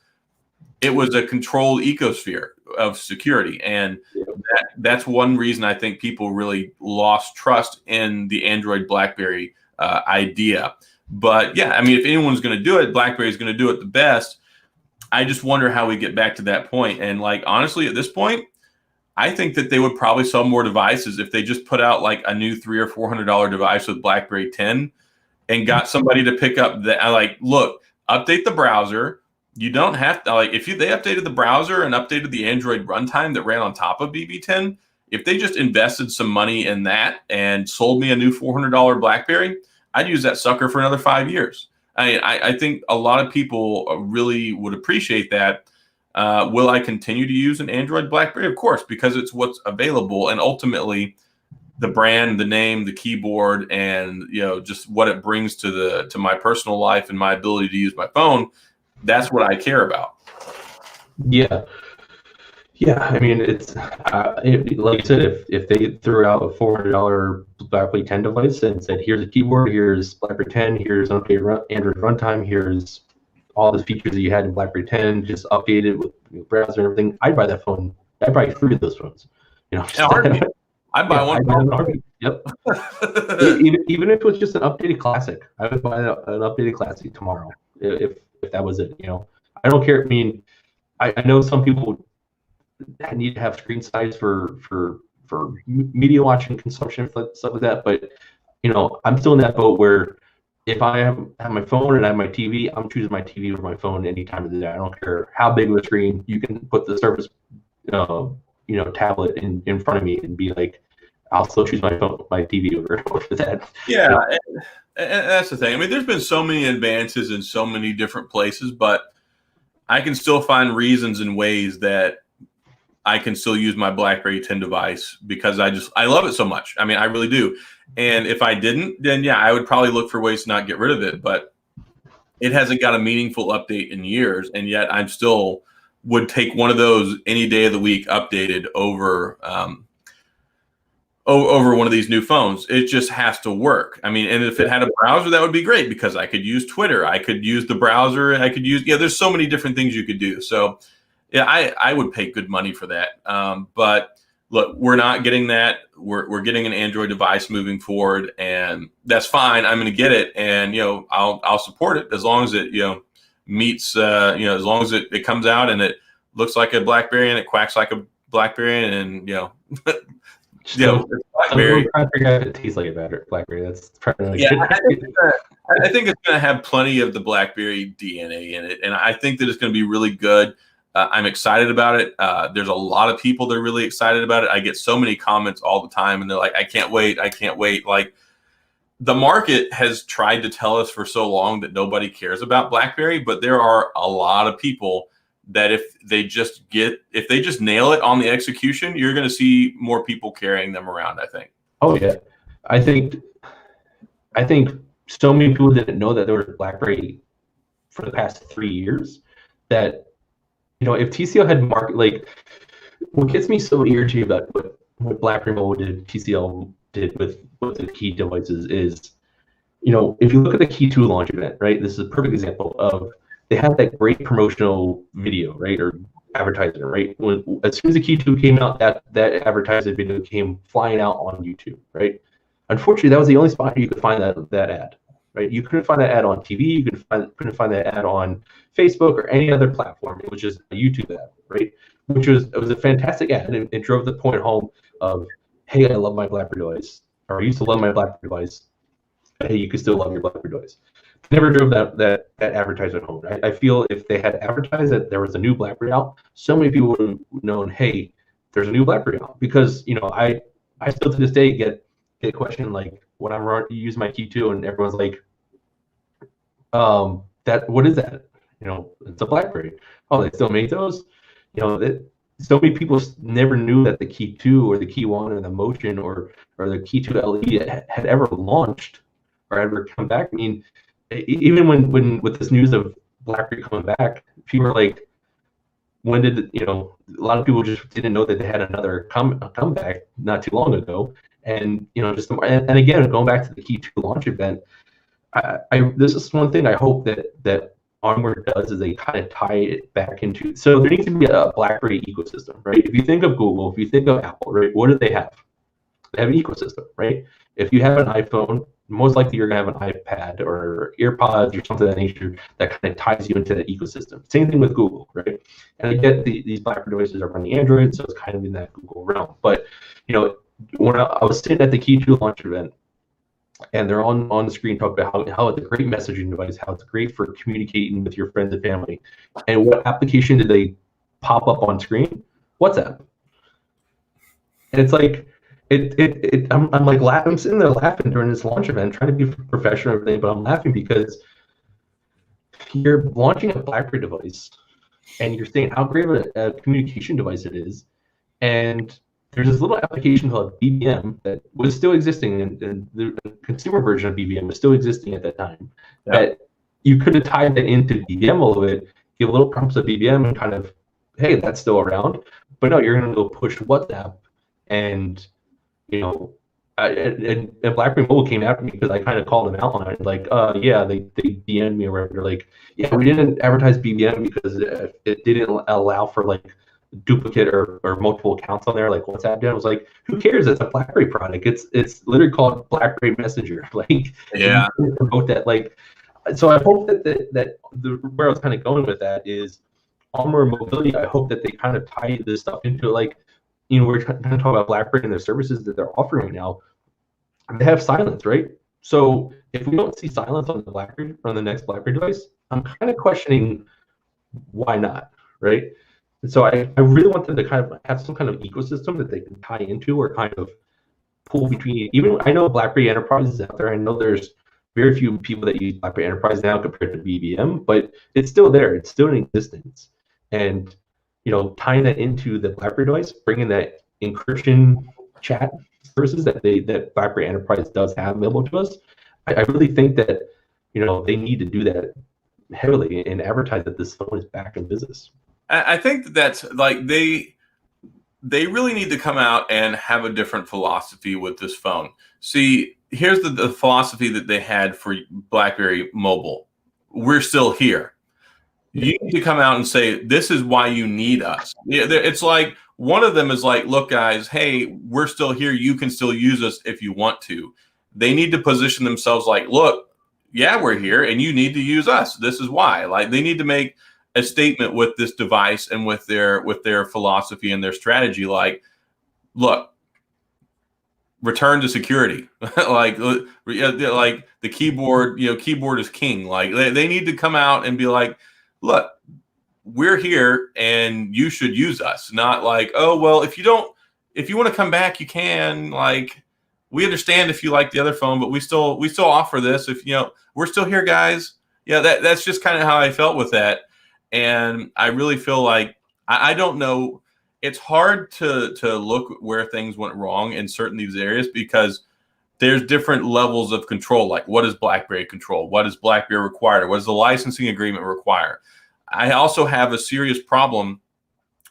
a controlled ecosphere of security. And that's one reason I think people really lost trust in the Android BlackBerry idea. But yeah, I mean, if anyone's going to do it, BlackBerry's going to do it the best. I just wonder how we get back to that point. And like, honestly, at this point, I think that they would probably sell more devices if they just put out like a new $300 or $400 device with BlackBerry 10 and got somebody to pick up the, like, look, update the browser. You don't have to, like, if they updated the browser and updated the Android runtime that ran on top of BB10, if they just invested some money in that and sold me a new $400 BlackBerry, I'd use that sucker for another 5 years. I think a lot of people really would appreciate that. Will I continue to use an Android BlackBerry? Of course, because it's what's available, and ultimately the brand, the name, the keyboard, and just what it brings to my personal life and my ability to use my phone. That's what I care about. Yeah. I mean, it's like I said, if they threw out a $400 BlackBerry 10 device and said, "Here's a keyboard, here's BlackBerry 10, here's updated Android runtime, here's all the features that you had in BlackBerry 10, just updated with browser and everything," I'd buy that phone. I'd buy 3 of those phones. I'd buy one. Yep. even if it was just an updated classic, I would buy an updated classic tomorrow if that was it. I don't care. I mean, I know some people need to have screen size for media watching consumption, stuff like that. But I'm still in that boat where if I have my phone and I have my TV, I'm choosing my TV over my phone any time of the day. I don't care how big of a screen. You can put the Surface, tablet in front of me and be like, I'll still choose my phone, my TV over that. Yeah, and that's the thing. I mean, there's been so many advances in so many different places, but I can still find reasons and ways that I can still use my BlackBerry 10 device because I love it so much. I mean, I really do. And if I didn't, then yeah, I would probably look for ways to not get rid of it. But it hasn't got a meaningful update in years, and yet I'm still would take one of those any day of the week updated over over one of these new phones. It just has to work. I mean, and if it had a browser, that would be great because I could use Twitter, I could use the browser, I could use there's so many different things you could do. So yeah, I would pay good money for that. But look, we're not getting that. We're getting an Android device moving forward, and that's fine. I'm going to get it, and I'll support it as long as it meets as long as it comes out and it looks like a BlackBerry and it quacks like a BlackBerry, and BlackBerry. I'm trying to figure out if it tastes like a BlackBerry. That's probably I think it's going to have plenty of the BlackBerry DNA in it, and I think that it's going to be really good. I'm excited about it. There's a lot of people that are really excited about it. I get so many comments all the time, and they're like, I can't wait. Like, the market has tried to tell us for so long that nobody cares about BlackBerry, but there are a lot of people that if they just nail it on the execution, you're going to see more people carrying them around, I think. Oh yeah. I think so many people didn't know that there was BlackBerry for the past 3 years that, if TCL had like, what gets me so irritated about what BlackBerry Mobile did, TCL did with the key devices is, if you look at the Key 2 launch event, right? This is a perfect example of, they had that great promotional video, right, or advertising, right? As soon as the Key 2 came out, that advertising video came flying out on YouTube, right? Unfortunately, that was the only spot you could find that ad, right? You couldn't find that ad on TV. You couldn't find that ad on Facebook or any other platform. It was just a YouTube ad, right? It was a fantastic ad, and it drove the point home of, hey, I love my BlackBerry device, or I used to love my BlackBerry device. Hey, you can still love your BlackBerry device. Never drove that advertisement home. I feel if they had advertised that there was a new BlackBerry out, so many people would have known, hey, there's a new BlackBerry out. Because I still to this day get a question like when I'm using my Key 2 and everyone's like, what is that? It's a BlackBerry. Oh, they still make those? So many people never knew that the Key 2 or the Key 1 or the Motion or the Key 2 LE had ever launched or ever come back. I mean, even when with this news of BlackBerry coming back, people are like, when did a lot of people just didn't know that they had another comeback not too long ago, and and again, going back to the Key 2 launch event, this is one thing I hope that Onward does is they kind of tie it back into. So there needs to be a BlackBerry ecosystem, right? If you think of Google, if you think of Apple, right, what do they have? They have an ecosystem, right? If you have an iPhone, most likely you're going to have an iPad or earpods or something of that nature that kind of ties you into that ecosystem. Same thing with Google, right? And I get these BlackBerry devices are running Android, so it's kind of in that Google realm. But when I was sitting at the Key 2 launch event, and they're on the screen talking about how it's a great messaging device, how it's great for communicating with your friends and family. And what application did they pop up on screen? WhatsApp. And it's like, I'm like laughing, I'm sitting there laughing during this launch event, trying to be professional and everything, but I'm laughing because you're launching a BlackBerry device and you're saying how great of a communication device it is. And there's this little application called BBM that was still existing, and the consumer version of BBM was still existing at that time. Yep. That you could have tied that into BBM a little bit, give little prompts of BBM and kind of, hey, that's still around. But no, you're going to go push WhatsApp. And, and BlackBerry Mobile came after me because I kind of called them out on it. Like, yeah, they DM'd me or whatever. They're like, yeah, we didn't advertise BBM because it didn't allow for like duplicate or multiple accounts on there like WhatsApp did. I was like, who cares? It's a BlackBerry product. It's literally called BlackBerry Messenger. Like, yeah, promote that. Like, so I hope that where I was kind of going with that is Onwardmobility. I hope that they kind of tie this stuff into it. Like, we're kind of talking about BlackBerry and their services that they're offering right now. They have silence, right? So if we don't see silence on the BlackBerry on the next BlackBerry device, I'm kind of questioning why not, right? And so I really want them to kind of have some kind of ecosystem that they can tie into or kind of pull between. Even I know BlackBerry Enterprise is out there. I know there's very few people that use BlackBerry Enterprise now compared to BBM, but it's still there. It's still in existence. And tying that into the BlackBerry device, bringing that encryption chat services that BlackBerry Enterprise does have available to us, I really think that they need to do that heavily and advertise that this phone is back in business. I think that's like they really need to come out and have a different philosophy with this phone. See, here's the philosophy that they had for BlackBerry Mobile. We're still here. You need to come out and say, this is why you need us. It's like one of them is like, look, guys, hey, we're still here. You can still use us if you want to. They need to position themselves like, look, yeah, we're here and you need to use us. This is why. Like, they need to make a statement with this device and with their philosophy and their strategy. Like, look, return to security. like the keyboard, keyboard is king. Like, they need to come out and be like, look, we're here and you should use us. Not like, oh, well, if you want to come back, you can. Like, we understand if you like the other phone, but we still offer this. If we're still here, guys. Yeah, that's just kind of how I felt with that. And I really feel like I don't know. It's hard to look where things went wrong in certain these areas because there's different levels of control. Like, what does BlackBerry control? What does BlackBerry require? What does the licensing agreement require? I also have a serious problem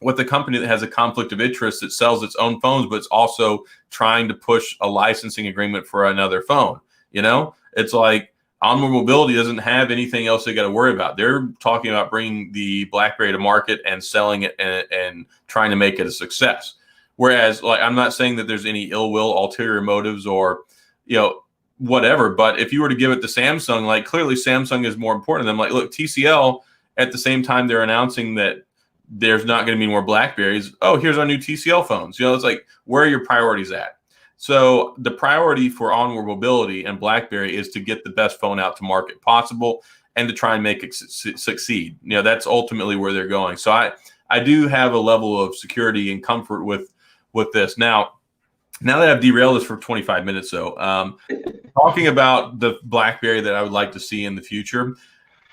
with a company that has a conflict of interest that sells its own phones, but it's also trying to push a licensing agreement for another phone. It's like Onwardmobility doesn't have anything else they got to worry about. They're talking about bringing the BlackBerry to market and selling it and trying to make it a success. Whereas, like, I'm not saying that there's any ill will, ulterior motives, or whatever. But if you were to give it to Samsung, like, clearly Samsung is more important to them. Like, look, TCL at the same time they're announcing that there's not going to be more BlackBerries. Oh, here's our new TCL phones. It's like, where are your priorities at? So the priority for Onwardmobility and BlackBerry is to get the best phone out to market possible and to try and make it succeed. That's ultimately where they're going. So I do have a level of security and comfort with this. Now that I've derailed this for 25 minutes, talking about the BlackBerry that I would like to see in the future,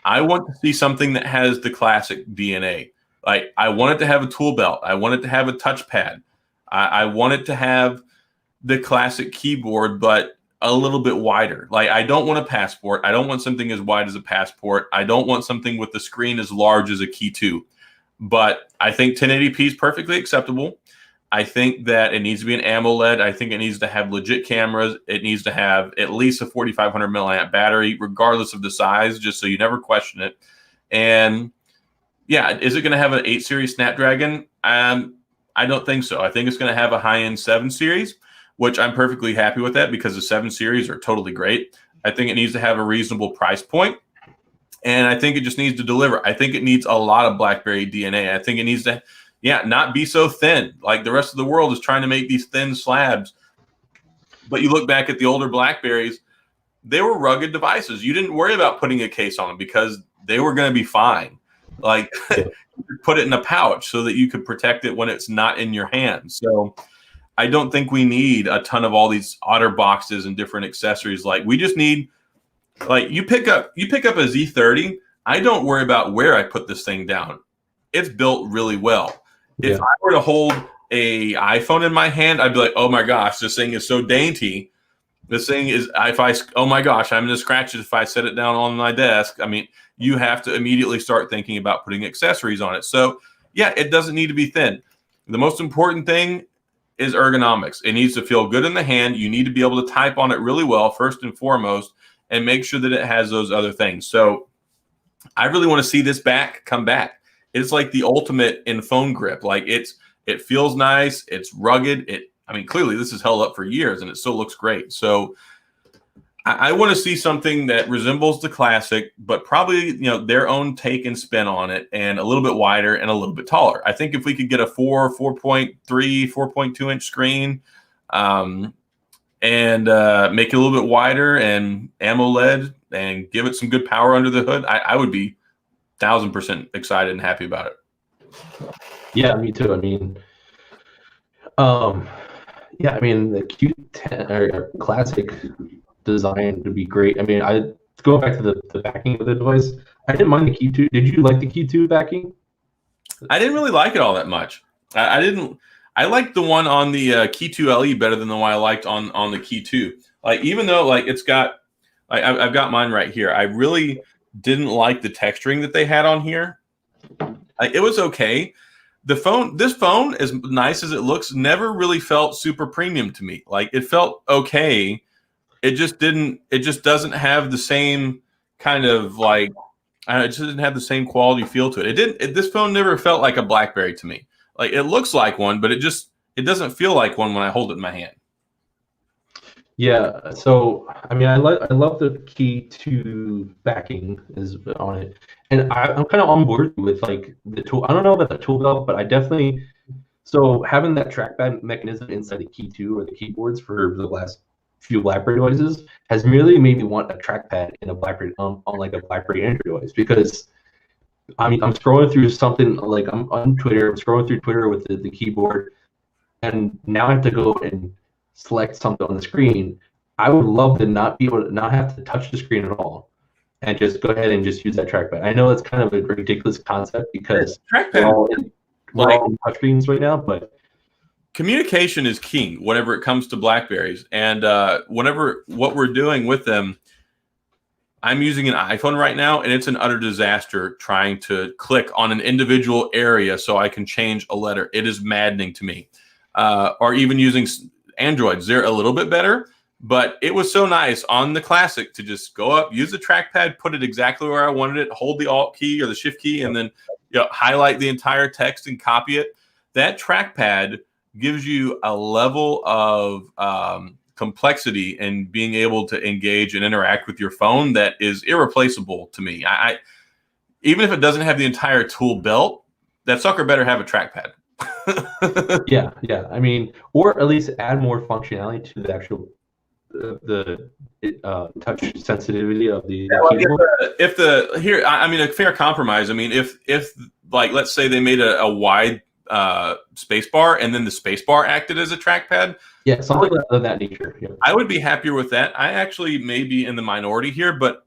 I want to see something that has the classic DNA. Like, I want it to have a tool belt. I want it to have a touchpad. I want it to have the classic keyboard, but a little bit wider. Like, I don't want a Passport. I don't want something as wide as a Passport. I don't want something with the screen as large as a Key 2. But I think 1080p is perfectly acceptable. I think that it needs to be an AMOLED. I think it needs to have legit cameras. It needs to have at least a 4,500 milliamp battery, regardless of the size, just so you never question it. And yeah, is it going to have an 8 series Snapdragon? I don't think so. I think it's going to have a high-end 7 series, which I'm perfectly happy with that because the 7 series are totally great. I think it needs to have a reasonable price point, and I think it just needs to deliver. I think it needs a lot of BlackBerry DNA. I think it needs to, not be so thin. Like the rest of the world is trying to make these thin slabs. But you look back at the older BlackBerries, they were rugged devices. You didn't worry about putting a case on them because they were going to be fine. Like put it in a pouch so that you could protect it when it's not in your hand. So I don't think we need a ton of all these otter boxes and different accessories. Like we just need, like you pick up a Z30. I don't worry about where I put this thing down. It's built really well. If I were to hold a iPhone in my hand, I'd be like, oh my gosh, this thing is so dainty. This thing is, oh my gosh, I'm going to scratch it if I set it down on my desk. I mean, you have to immediately start thinking about putting accessories on it. So yeah, it doesn't need to be thin. The most important thing is ergonomics. It needs to feel good in the hand. You need to be able to type on it really well, first and foremost, and make sure that it has those other things. So I really want to see this come back. It's like the ultimate in phone grip. Like it feels nice. It's rugged. Clearly this has held up for years and it still looks great. So I want to see something that resembles the classic, but probably, their own take and spin on it, and a little bit wider and a little bit taller. I think if we could get a 4.3, 4.2 inch screen, and make it a little bit wider and AMOLED and give it some good power under the hood, I would be 1,000% excited and happy about it. Yeah, me too. The Q10 or classic design would be great. I go back to the backing of the device. I didn't mind the Q2. Did you like the Q2 backing? I didn't really like it all that much. I liked the one on the Key 2 LE better than the one I liked on the Key 2. Like, even though like it's got, I've got mine right here. I really didn't like the texturing that they had on here. It was okay. This phone, as nice as it looks, never really felt super premium to me. Like, it felt okay. It just doesn't have the same kind of like, it just didn't have the same quality feel to it. This phone never felt like a BlackBerry to me. Like, it looks like one, but it doesn't feel like one when I hold it in my hand. Yeah, so I love the Key 2 backing is on it, and I'm kind of on board with like the tool. I don't know about the tool belt, but I definitely, so having that trackpad mechanism inside the Key 2 or the keyboards for the last few BlackBerry devices has really made me want a trackpad in a BlackBerry on like a BlackBerry Android device, because I'm scrolling through something like I'm on Twitter, I'm scrolling through Twitter with the keyboard, and now I have to go and select something on the screen. I would love to not have to touch the screen at all and just go ahead and just use that trackpad. I know it's kind of a ridiculous concept because we're all on touch screens right now, but communication is king whenever it comes to BlackBerries. And what we're doing with them, I'm using an iPhone right now, and it's an utter disaster trying to click on an individual area so I can change a letter. It is maddening to me. Or even using Androids, they're a little bit better, but it was so nice on the Classic to just go up, use the trackpad, put it exactly where I wanted it, hold the Alt key or the Shift key, and then highlight the entire text and copy it. That trackpad gives you a level of complexity in being able to engage and interact with your phone that is irreplaceable to me. I even if it doesn't have the entire tool belt, that sucker better have a trackpad. yeah. Or at least add more functionality to the actual touch sensitivity of the keyboard. A fair compromise. If like, let's say they made a wide space bar and then the space bar acted as a trackpad. Yeah, something of that nature. Yeah. I would be happier with that. I actually may be in the minority here, but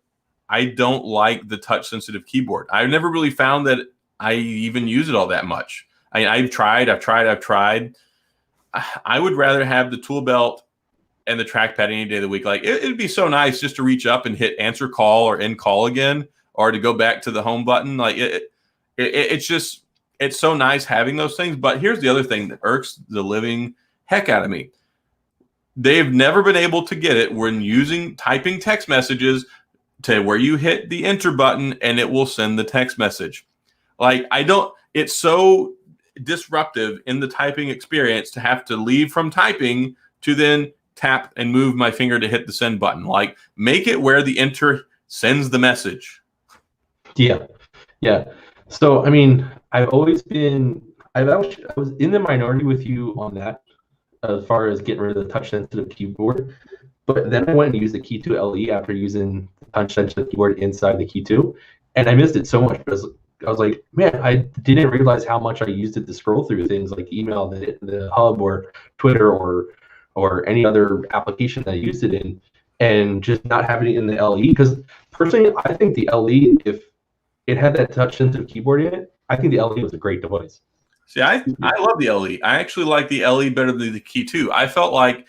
I don't like the touch sensitive keyboard. I've never really found that I even use it all that much. I've tried. I would rather have the tool belt and the trackpad any day of the week. Like, it'd be so nice just to reach up and hit answer call or end call again, or to go back to the home button. Like, it's so nice having those things. But here's the other thing that irks the living heck out of me. They've never been able to get it when typing text messages to where you hit the enter button and it will send the text message. Like, it's so disruptive in the typing experience to have to leave from typing to then tap and move my finger to hit the send button. Like, make it where the enter sends the message. Yeah. Yeah. So, I mean, I was in the minority with you on that as far as getting rid of the touch sensitive keyboard. But then I went and used the Key 2 LE after using the touch sensitive keyboard inside the Key 2. And I missed it so much because I was like, man, I didn't realize how much I used it to scroll through things like email, the hub, or Twitter, or any other application that I used it in, and just not having it in the LE. Because personally, I think the LE, if it had that touch sensitive keyboard in it, I think the LE was a great device. See, I love the LE. I actually like the LE better than the Key 2. I felt like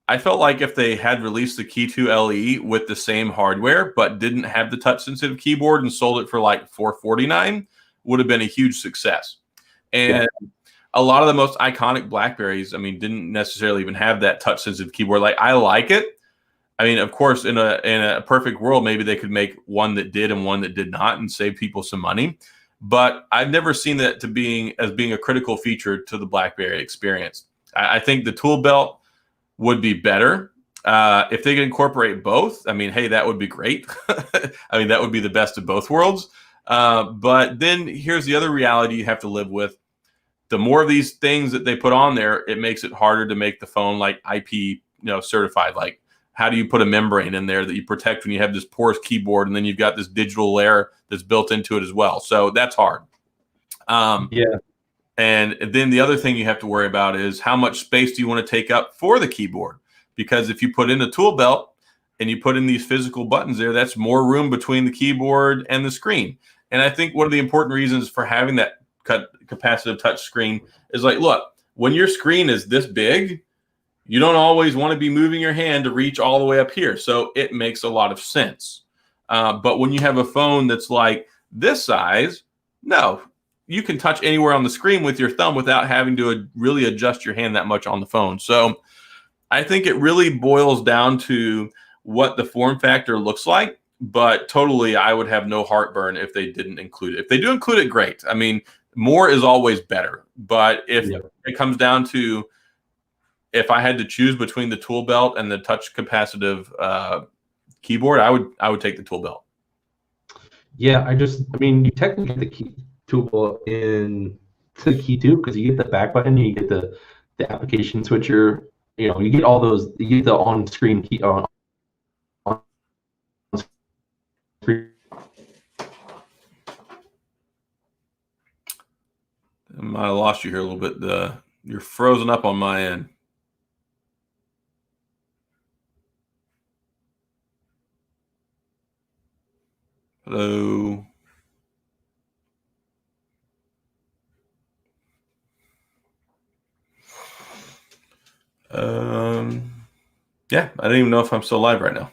if they had released the Key 2 LE with the same hardware but didn't have the touch sensitive keyboard and sold it for like $449, would have been a huge success. And a lot of the most iconic BlackBerries, I mean, didn't necessarily even have that touch sensitive keyboard. Like, I like it. I mean, of course, in a perfect world, maybe they could make one that did and one that did not and save people some money. But I've never seen that as being a critical feature to the BlackBerry experience. I think the tool belt would be better. If they could incorporate both, I mean, hey, that would be great. I mean, that would be the best of both worlds. But then here's the other reality you have to live with. The more of these things that they put on there, it makes it harder to make the phone like IP, certified. Like, how do you put a membrane in there that you protect when you have this porous keyboard, and then you've got this digital layer that's built into it as well? So that's hard. Yeah. And then the other thing you have to worry about is how much space do you want to take up for the keyboard? Because if you put in a tool belt and you put in these physical buttons there, that's more room between the keyboard and the screen. And I think one of the important reasons for having that capacitive touch screen is like, look, when your screen is this big, you don't always want to be moving your hand to reach all the way up here. So it makes a lot of sense. But when you have a phone that's like this size, no, you can touch anywhere on the screen with your thumb without having to really adjust your hand that much on the phone. So I think it really boils down to what the form factor looks like. But totally, I would have no heartburn if they didn't include it. If they do include it, great. I mean, more is always better. But if it comes down to, if I had to choose between the tool belt and the touch capacitive keyboard, I would take the tool belt. Yeah, I mean, you technically get the key tool belt in the Key 2 because you get the back button, you get the application switcher, you get all those, you get the on-screen key on screen. I might have lost you here a little bit. You're frozen up on my end. Hello. Yeah, I don't even know if I'm still live right now.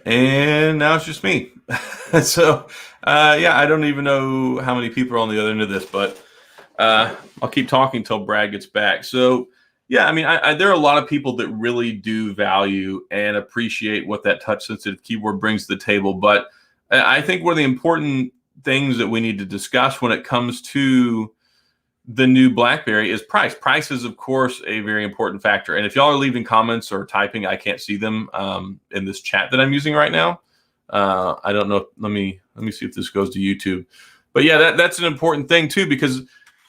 And now it's just me. So, yeah, I don't even know how many people are on the other end of this, but I'll keep talking until Brad gets back. So, yeah, I mean, there are a lot of people that really do value and appreciate what that touch-sensitive keyboard brings to the table. But I think one of the important things that we need to discuss when it comes to the new BlackBerry is price. Price is, of course, a very important factor. And if y'all are leaving comments or typing, I can't see them in this chat that I'm using right now. I don't know. Let me see if this goes to YouTube. But yeah, that's an important thing too, because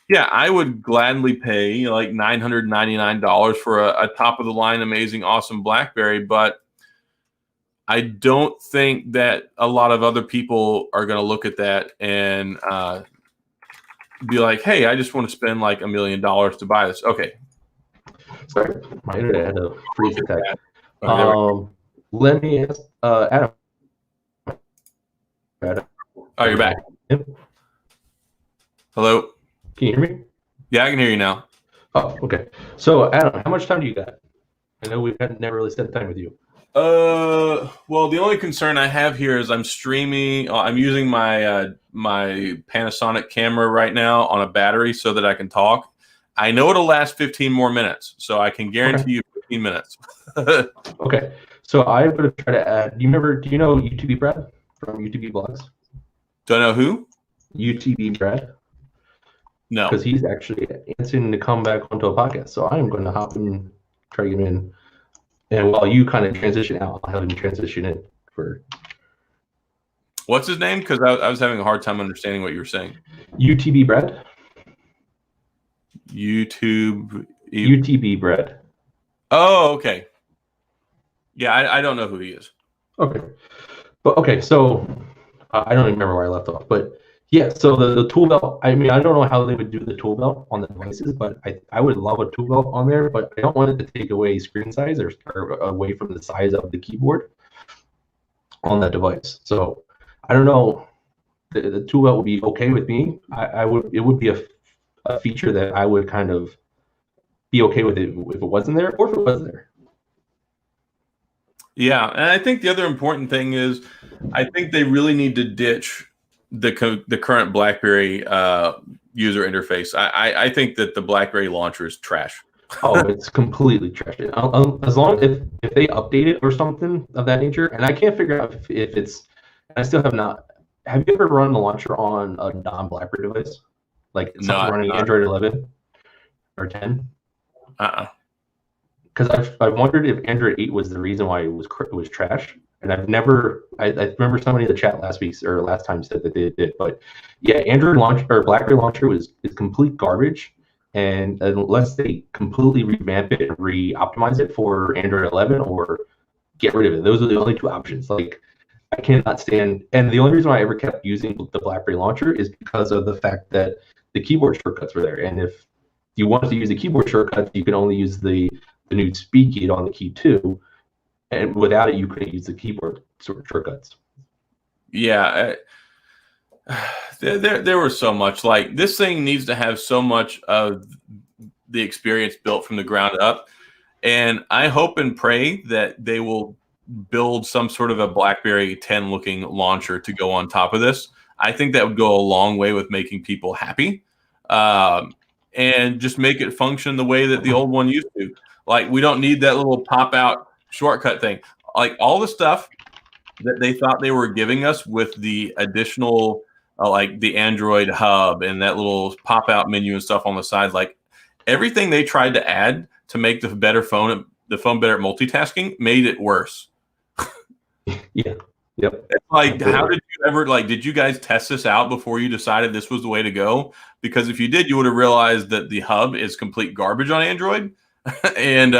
yeah, I would gladly pay like $999 for a top of the line, amazing, awesome BlackBerry. But I don't think that a lot of other people are going to look at that and be like, hey, I just want to spend like $1 million to buy this. Okay. Sorry, my internet had a freeze attack. Let me ask Adam. Oh, you're back. Yep. Hello. Can you hear me? Yeah, I can hear you now. Oh, okay. So Adam, how much time do you got? I know we've never really spent time with you. Well, the only concern I have here is I'm streaming. I'm using my Panasonic camera right now on a battery so that I can talk. I know it'll last 15 more minutes, so I can Okay. guarantee you 15 minutes. Okay. So I would have tried to add. Do you know UTB Brad from UTB Blogs? Don't know who? UTB Brad, No. because he's actually answering to come back onto a podcast. So I'm going to hop in, try to get him in, and while you kind of transition out, I'll have him transition in for What's his name? Because I was having a hard time understanding what you were saying. UTB Brad. YouTube. UTB Brad. Oh, okay. Yeah, I don't know who he is. Okay. But okay, so I don't even remember where I left off, but yeah, so the tool belt, I mean, I don't know how they would do the tool belt on the devices, but I would love a tool belt on there, but I don't want it to take away screen size or away from the size of the keyboard on that device. So I don't know, the tool belt would be okay with me. It would be a feature that I would kind of be okay with it if it wasn't there or if it was there. Yeah, and I think the other important thing is, I think they really need to ditch the current BlackBerry user interface. I think that the BlackBerry launcher is trash. Oh, it's completely trash. As long if they update it or something of that nature, and I can't figure out if it's. I still have not. Have you ever run the launcher on a non-BlackBerry device, like something running Android 11 or 10? Because I've wondered if Android 8 was the reason why it was trash, and I've never. I remember somebody in the chat last time said that they did, but yeah, Android launcher or BlackBerry launcher is complete garbage. And unless they completely revamp it and re-optimize it for Android 11 or get rid of it, those are the only two options. Like, I cannot stand. And the only reason why I ever kept using the BlackBerry launcher is because of the fact that the keyboard shortcuts were there. And if you wanted to use the keyboard shortcuts, you can only use the new speed key on the key 2, and without it, you couldn't use the keyboard shortcuts. Yeah. There was so much. Like, this thing needs to have so much of the experience built from the ground up, and I hope and pray that they will build some sort of a BlackBerry 10 looking launcher to go on top of this. I think that would go a long way with making people happy, and just make it function the way that the old one used to. Like, we don't need that little pop out shortcut thing. Like, all the stuff that they thought they were giving us with the additional like the Android hub and that little pop out menu and stuff on the side, like everything they tried to add to make the phone better at multitasking made it worse. Yeah. Yep. It's like, how did you ever, like, did you guys test this out before you decided this was the way to go? Because if you did, you would have realized that the hub is complete garbage on Android, and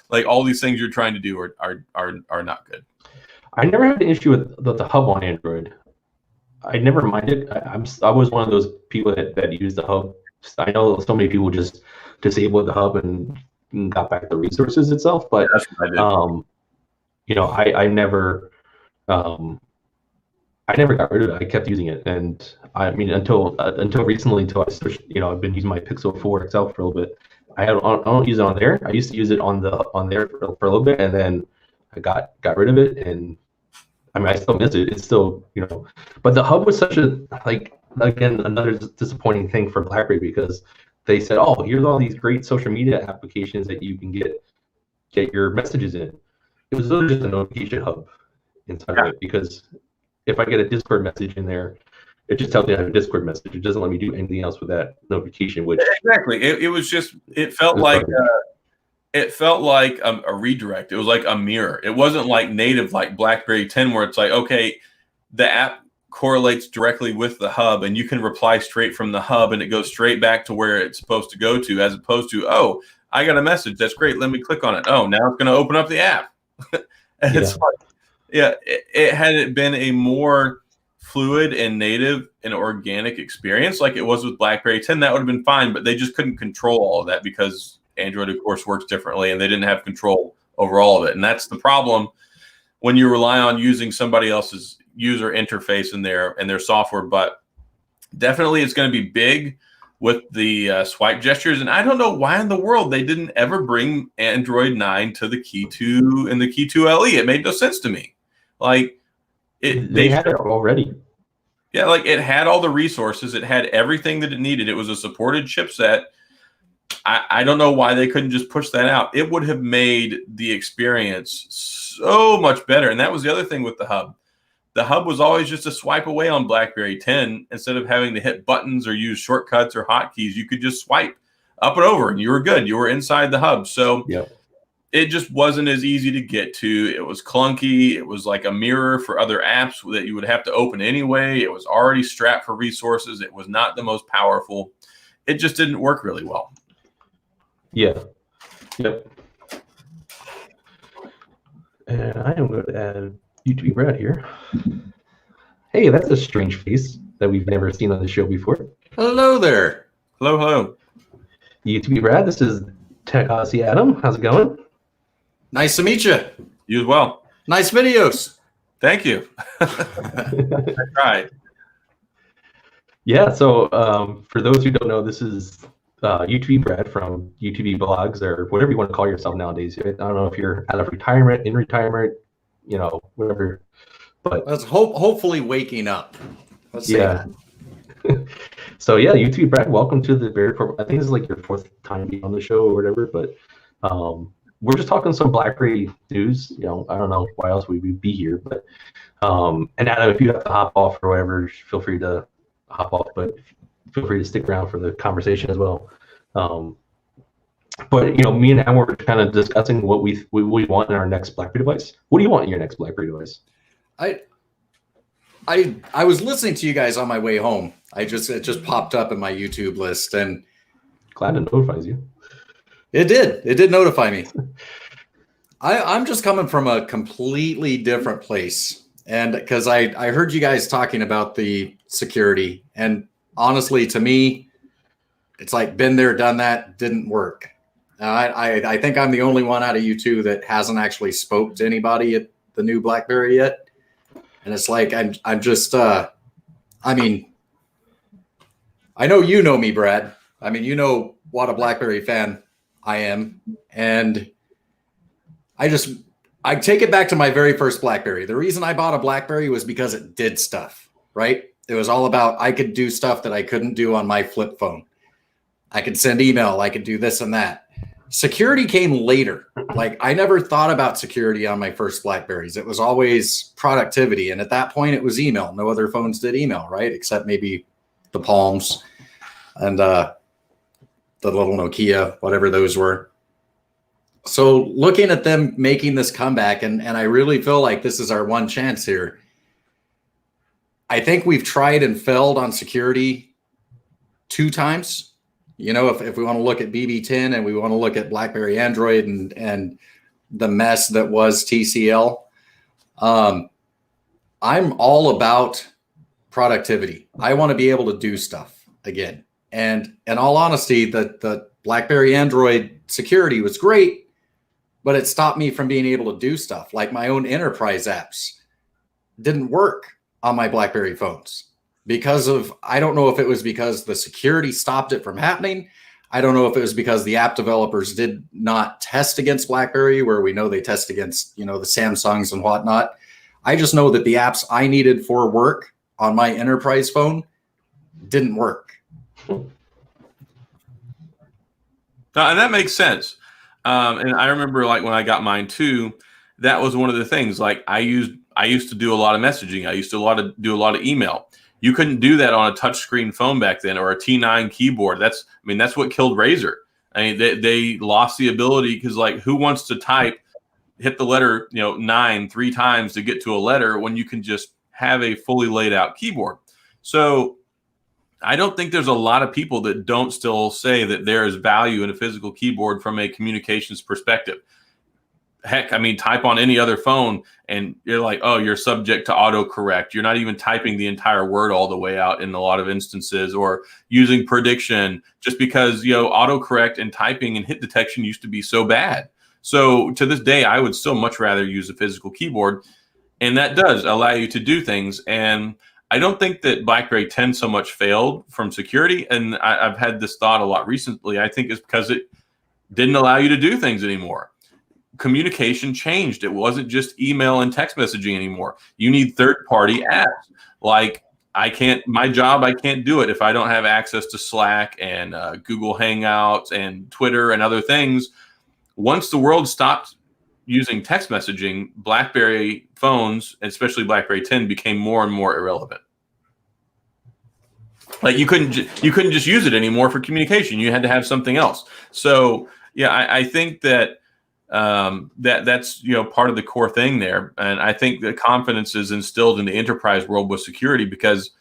like all these things you're trying to do are not good. I never had an issue with the hub on Android. I never minded. I was one of those people that used the hub. I know so many people just disabled the hub and got back the resources itself, but That's what I did. I never got rid of it. I kept using it, and I mean until recently, until I switched. I've been using my Pixel 4 XL for a little bit. I don't use it on there. I used to use it on there for a little bit, and then I got rid of it. And I mean, I still miss it. It's still, but the hub was such again, another disappointing thing for BlackBerry, because they said, oh, here's all these great social media applications that you can get your messages in. It was literally just a notification hub inside of it, because if I get a Discord message in there, it just tells me I have a Discord message. It doesn't let me do anything else with that notification. Which exactly, it felt like a redirect. It was like a mirror. It wasn't like native like BlackBerry 10, where it's like, okay, the app correlates directly with the hub and you can reply straight from the hub and it goes straight back to where it's supposed to go to, as opposed to, oh, I got a message. That's great. Let me click on it. Oh, now it's going to open up the app. And it's like, had it been a more fluid and native and organic experience like it was with BlackBerry 10, that would have been fine, but they just couldn't control all of that because Android, of course, works differently, and they didn't have control over all of it. And that's the problem when you rely on using somebody else's user interface in their software. But definitely it's going to be big with the swipe gestures. And I don't know why in the world they didn't ever bring Android 9 to the Key 2 and the Key 2 LE. It made no sense to me. Like they had it already. Yeah, like it had all the resources. It had everything that it needed. It was a supported chipset. I don't know why they couldn't just push that out. It would have made the experience so much better. And that was the other thing with the hub. The hub was always just a swipe away on BlackBerry 10. Instead of having to hit buttons or use shortcuts or hotkeys, you could just swipe up and over and you were good. You were inside the hub. So it just wasn't as easy to get to. It was clunky. It was like a mirror for other apps that you would have to open anyway. It was already strapped for resources. It was not the most powerful. It just didn't work really well. Yeah. Yep. And I am going to add YouTube Brad here. Hey, that's a strange face that we've never seen on the show before. Hello there. Hello, hello. YouTube Brad, this is TechOdyessy Adam. How's it going? Nice to meet you. You as well. Nice videos. Thank you. I tried. Yeah, so for those who don't know, this is YouTube Brad from YouTube blogs, or whatever you want to call yourself nowadays. I don't know if you're out of retirement, in retirement, whatever. But let's hopefully waking up. Let's say that. So yeah, YouTube Brad, welcome to the Bear Report. I think this is like your fourth time being on the show or whatever, but we're just talking some BlackBerry news. I don't know why else we would be here, but and Adam, if you have to hop off or whatever, feel free to hop off, but feel free to stick around for the conversation as well. But me and Adam were kind of discussing what we want in our next BlackBerry device. What do you want in your next BlackBerry device? I was listening to you guys on my way home. It just popped up in my YouTube list, and glad it notifies you. It did notify me. I'm just coming from a completely different place, and because I heard you guys talking about the security, and honestly, to me, it's like been there, done that, didn't work. I think I'm the only one out of you two that hasn't actually spoke to anybody at the new BlackBerry yet, and it's like I'm just I mean, I know you know me, Brad. I mean, you know what a BlackBerry fan I am, and I take it back to my very first BlackBerry. The reason I bought a BlackBerry was because it did stuff, right? It was all about I could do stuff that I couldn't do on my flip phone. I could send email. I could do this and that. Security came later. Like I never thought about security on my first BlackBerries. It was always productivity. And at that point, it was email. No other phones did email, right? Except maybe the Palms and the little Nokia, whatever those were. So looking at them making this comeback, and I really feel like this is our one chance here. I think we've tried and failed on security 2 times. If we want to look at BB10 and we want to look at BlackBerry Android and the mess that was TCL, I'm all about productivity. I want to be able to do stuff again. And in all honesty, the BlackBerry Android security was great, but it stopped me from being able to do stuff like my own enterprise apps didn't work on my BlackBerry phones because of, I don't know if it was because the security stopped it from happening. I don't know if it was because the app developers did not test against BlackBerry, where we know they test against, the Samsungs and whatnot. I just know that the apps I needed for work on my enterprise phone didn't work. And that makes sense. And I remember like when I got mine too, that was one of the things. Like I used to do a lot of messaging. I used to do a lot of email. You couldn't do that on a touchscreen phone back then or a T9 keyboard. That's what killed Razer. I mean, they lost the ability because like who wants to type, hit the letter 9 3 times to get to a letter when you can just have a fully laid out keyboard. So I don't think there's a lot of people that don't still say that there is value in a physical keyboard from a communications perspective. Heck, type on any other phone and you're like, oh, you're subject to autocorrect. You're not even typing the entire word all the way out in a lot of instances, or using prediction just because, autocorrect and typing and hit detection used to be so bad. So to this day, I would still much rather use a physical keyboard. And that does allow you to do things. And I don't think that BlackBerry 10 so much failed from security. And I've had this thought a lot recently. I think it's because it didn't allow you to do things anymore. Communication changed. It wasn't just email and text messaging anymore. You need third-party apps. Like I can't do it if I don't have access to Slack and Google Hangouts and Twitter and other things. Once the world stopped using text messaging, BlackBerry phones, especially BlackBerry 10, became more and more irrelevant. Like you couldn't just use it anymore for communication. You had to have something else. So yeah, I think that that's part of the core thing there, and I think the confidence is instilled in the enterprise world with security, because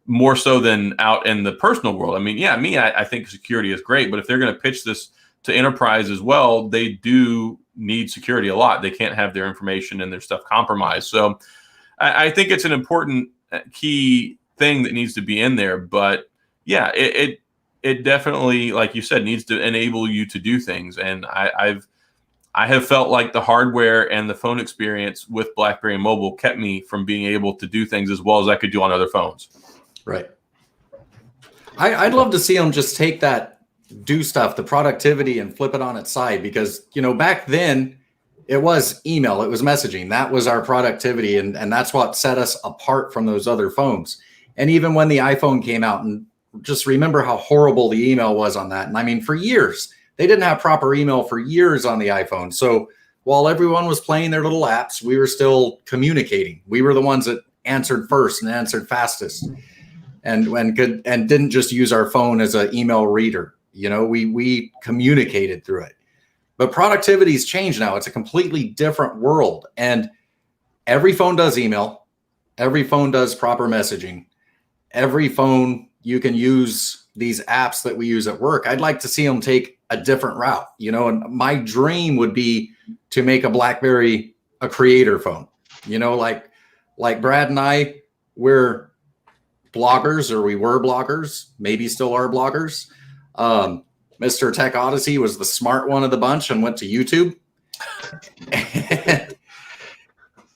more so than out in the personal world. I mean, I think security is great, but if they're going to pitch this to enterprise as well, they do need security a lot. They can't have their information and their stuff compromised. So I think it's an important key thing that needs to be in there. But yeah, it definitely, like you said, needs to enable you to do things. And I have felt like the hardware and the phone experience with BlackBerry Mobile kept me from being able to do things as well as I could do on other phones. Right. I'd love to see them just take that, do stuff, the productivity, and flip it on its side, because, back then it was email, it was messaging. That was our productivity. And that's what set us apart from those other phones. And even when the iPhone came out, and just remember how horrible the email was on that. And I mean, for years, they didn't have proper email for years on the iPhone. So while everyone was playing their little apps, we were still communicating. We were the ones that answered first and answered fastest, and didn't just use our phone as an email reader. We communicated through it. But productivity's changed now. It's a completely different world. And every phone does email. Every phone does proper messaging. Every phone, you can use these apps that we use at work. I'd like to see them take a different route, and my dream would be to make a BlackBerry a creator phone, like Brad and I, we're bloggers, or we were bloggers, maybe still are bloggers. Mr. TechOdyessy was the smart one of the bunch and went to YouTube.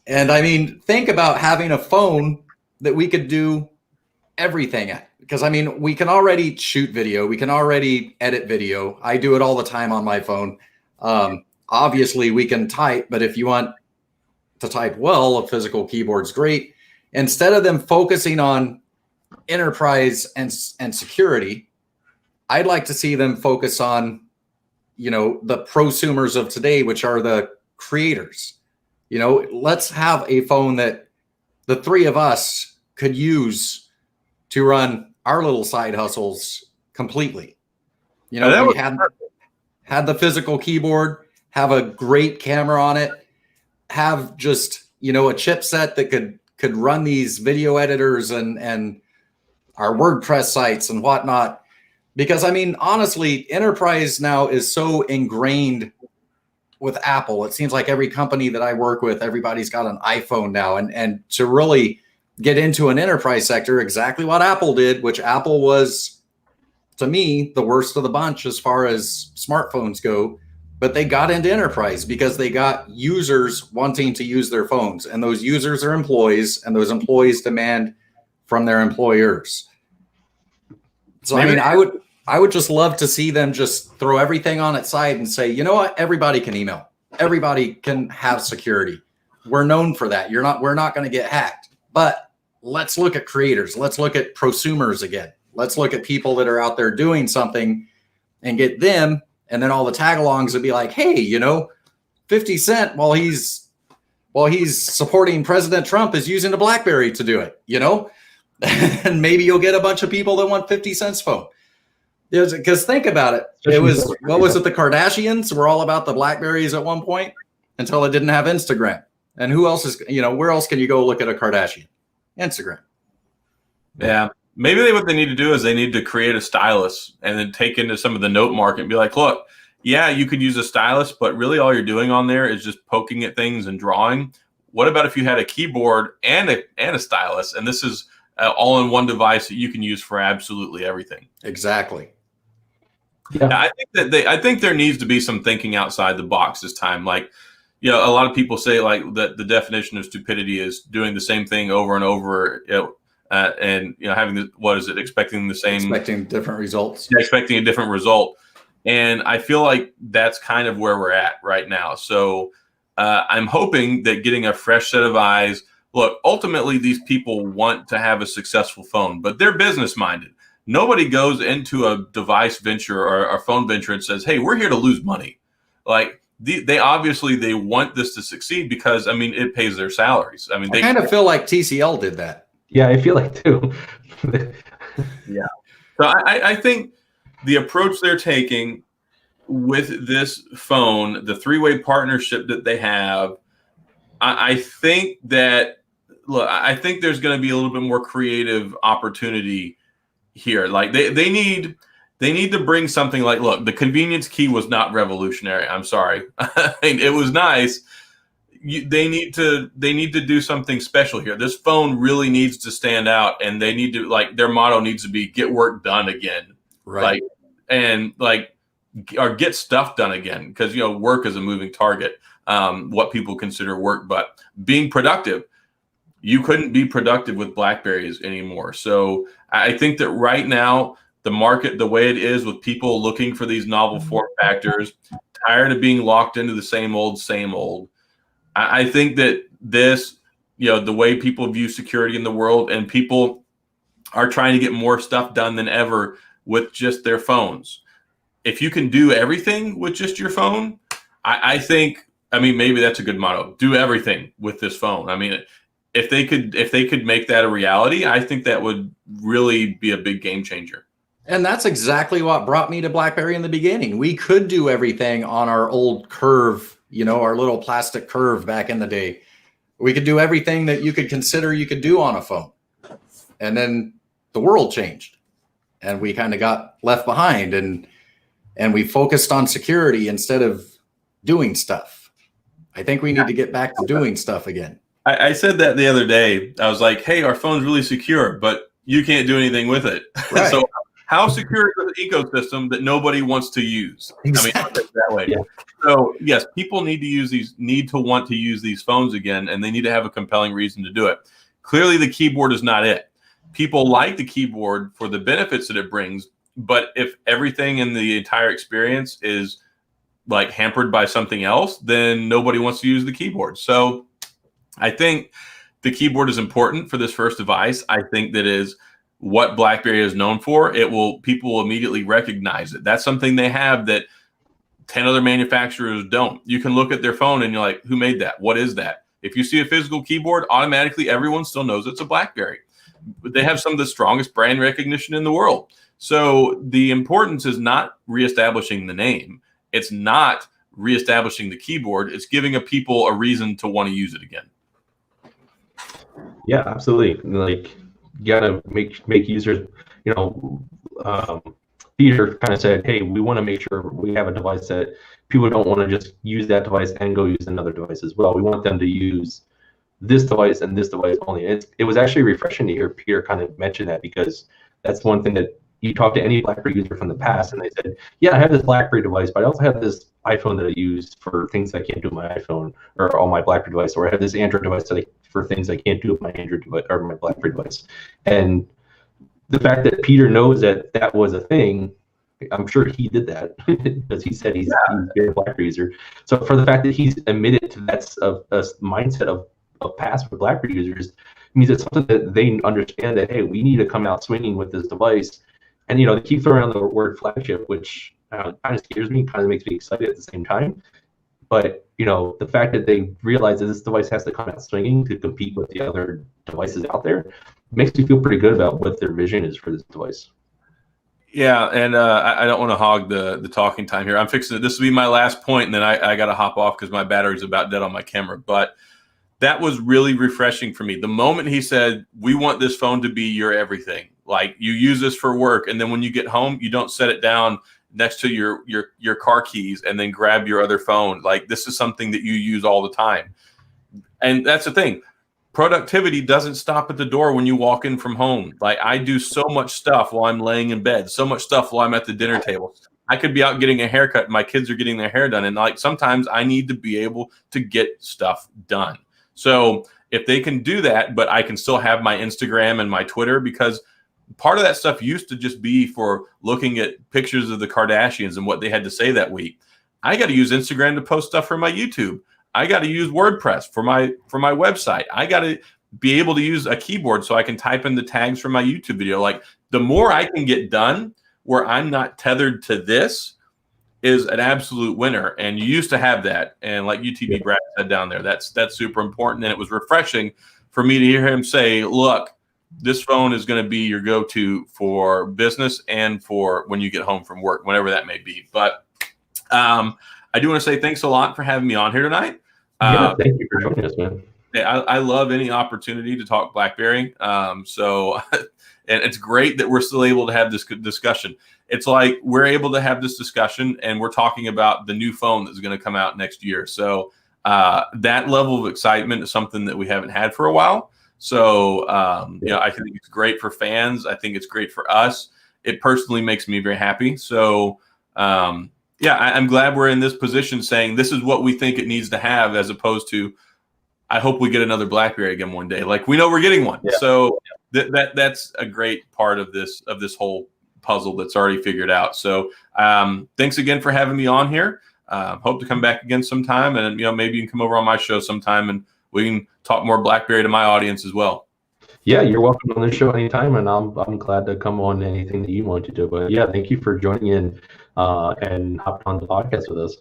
And I mean, think about having a phone that we could do everything at. Because I mean, we can already shoot video. We can already edit video. I do it all the time on my phone. Obviously, we can type, but if you want to type well, a physical keyboard's great. Instead of them focusing on enterprise and security, I'd like to see them focus on, the prosumers of today, which are the creators. Let's have a phone that the three of us could use to run our little side hustles completely. We had the physical keyboard, have a great camera on it, have just, a chipset that could run these video editors and our WordPress sites and whatnot. Because I mean, honestly, enterprise now is so ingrained with Apple. It seems like every company that I work with, everybody's got an iPhone now. And to really get into an enterprise sector, exactly what Apple did, which Apple was, to me, the worst of the bunch as far as smartphones go. But they got into enterprise because they got users wanting to use their phones. And those users are employees, and those employees demand from their employers. So, I mean, I would just love to see them just throw everything on its side and say, you know what? Everybody can email. Everybody can have security. We're known for that. We're not going to get hacked. But let's look at creators. Let's look at prosumers again. Let's look at people that are out there doing something and get them. And then all the tag-alongs would be like, hey, 50 Cent, while he's supporting President Trump, is using a BlackBerry to do it, And maybe you'll get a bunch of people that want 50 Cent's phone. Because think about it. What was it? The Kardashians were all about the BlackBerries at one point until it didn't have Instagram. And who else is, where else can you go look at a Kardashian? Instagram. Yeah. Maybe what they need to do is they need to create a stylus and then take into some of the note market and be like, look, yeah, you could use a stylus, but really all you're doing on there is just poking at things and drawing. What about if you had a keyboard and a stylus, and this is all in one device that you can use for absolutely everything? Exactly. Yeah. I think there needs to be some thinking outside the box this time. Like, a lot of people say like that the definition of stupidity is doing the same thing over and over, and having expecting the same, expecting different results, expecting a different result. And I feel like that's kind of where we're at right now. So I'm hoping that getting a fresh set of eyes. Look, ultimately, these people want to have a successful phone, but they're business minded. Nobody goes into a device venture or a phone venture and says, "Hey, we're here to lose money." Like they obviously want this to succeed because it pays their salaries. I kind of feel like TCL did that. Yeah, I feel like too. Yeah. So I think the approach they're taking with this phone, the three-way partnership that they have, I think that I think there's going to be a little bit more creative opportunity here. Like they need to bring something like, look, the convenience key was not revolutionary. I'm sorry. It was nice. They need to do something special here. This phone really needs to stand out, and they need to, their motto needs to be get work done again. Right. Or get stuff done again, because work is a moving target. What people consider work, but being productive, you couldn't be productive with BlackBerries anymore. So I think that right now the market, the way it is, with people looking for these novel form factors, tired of being locked into the same old. I think that this, the way people view security in the world, and people are trying to get more stuff done than ever with just their phones. If you can do everything with just your phone, I think, maybe that's a good motto. Do everything with this phone. If they could make that a reality, I think that would really be a big game changer. And that's exactly what brought me to BlackBerry in the beginning. We could do everything on our old curve, our little plastic curve back in the day. We could do everything that you could consider you could do on a phone. And then the world changed, and we kind of got left behind, and we focused on security instead of doing stuff. I think we need to get back to doing stuff again. I said that the other day. I was like, hey, our phone's really secure, but you can't do anything with it. Right. So how secure is the ecosystem that nobody wants to use? Exactly. That way. Yeah. So yes, people need to want to use these phones again, and they need to have a compelling reason to do it. Clearly, the keyboard is not it. People like the keyboard for the benefits that it brings, but if everything in the entire experience is hampered by something else, then nobody wants to use the keyboard. So I think the keyboard is important for this first device. I think that is what BlackBerry is known for. People will immediately recognize it. That's something they have that 10 other manufacturers don't. You can look at their phone and you're like, who made that? What is that? If you see a physical keyboard, automatically everyone still knows it's a BlackBerry. But they have some of the strongest brand recognition in the world. So the importance is not reestablishing the name. It's not reestablishing the keyboard. It's giving people a reason to want to use it again. Yeah, absolutely. You gotta make users, Peter kind of said, hey, we want to make sure we have a device that people don't want to just use that device and go use another device as well. We want them to use this device and this device only. It was actually refreshing to hear Peter kind of mention that, because that's one thing that you talk to any BlackBerry user from the past, and they said, yeah, I have this BlackBerry device, but I also have this iPhone that I use for things I can't do with my iPhone or on my BlackBerry device, or I have this Android device for things I can't do with my Android device or my BlackBerry device. And the fact that Peter knows that was a thing, I'm sure he did that because he said he's a BlackBerry user. So for the fact that he's admitted to that's a mindset of past for BlackBerry users, means it's something that they understand that, hey, we need to come out swinging with this device. And they keep throwing around the word flagship, which kind of scares me, kind of makes me excited at the same time. But the fact that they realize that this device has to come out swinging to compete with the other devices out there makes me feel pretty good about what their vision is for this device. Yeah, and I don't want to hog the talking time here. I'm fixing it. This will be my last point, and then I got to hop off because my battery's about dead on my camera. But that was really refreshing for me. The moment he said, we want this phone to be your everything. Like, you use this for work, and then when you get home, you don't set it down next to your car keys and then grab your other phone. Like, this is something that you use all the time. And that's the thing. Productivity doesn't stop at the door when you walk in from home. Like, I do so much stuff while I'm laying in bed, so much stuff while I'm at the dinner table. I could be out getting a haircut, and my kids are getting their hair done. And sometimes I need to be able to get stuff done. So if they can do that, but I can still have my Instagram and my Twitter, because part of that stuff used to just be for looking at pictures of the Kardashians and what they had to say that week. I got to use Instagram to post stuff for my YouTube. I got to use WordPress for my website. I got to be able to use a keyboard so I can type in the tags for my YouTube video. Like, the more I can get done where I'm not tethered to this is an absolute winner. And you used to have that. And like UTB Brad said down there, that's super important. And it was refreshing for me to hear him say, look, this phone is going to be your go-to for business and for when you get home from work, whenever that may be. But I do want to say thanks a lot for having me on here tonight. Thank you for joining us, man. I love any opportunity to talk BlackBerry. And it's great that we're still able to have this discussion. It's like we're able to have this discussion and we're talking about the new phone that's going to come out next year. So that level of excitement is something that we haven't had for a while. So, I think it's great for fans. I think it's great for us. It personally makes me very happy. So, I'm glad we're in this position saying this is what we think it needs to have, as opposed to, I hope we get another BlackBerry again one day. Like, we know we're getting one. Yeah. So that's a great part of this whole puzzle that's already figured out. So thanks again for having me on here. Hope to come back again sometime, and maybe you can come over on my show sometime and we can talk more BlackBerry to my audience as well. Yeah, you're welcome on the show anytime, and I'm glad to come on anything that you want to do. But yeah, thank you for joining in and hopping on the podcast with us.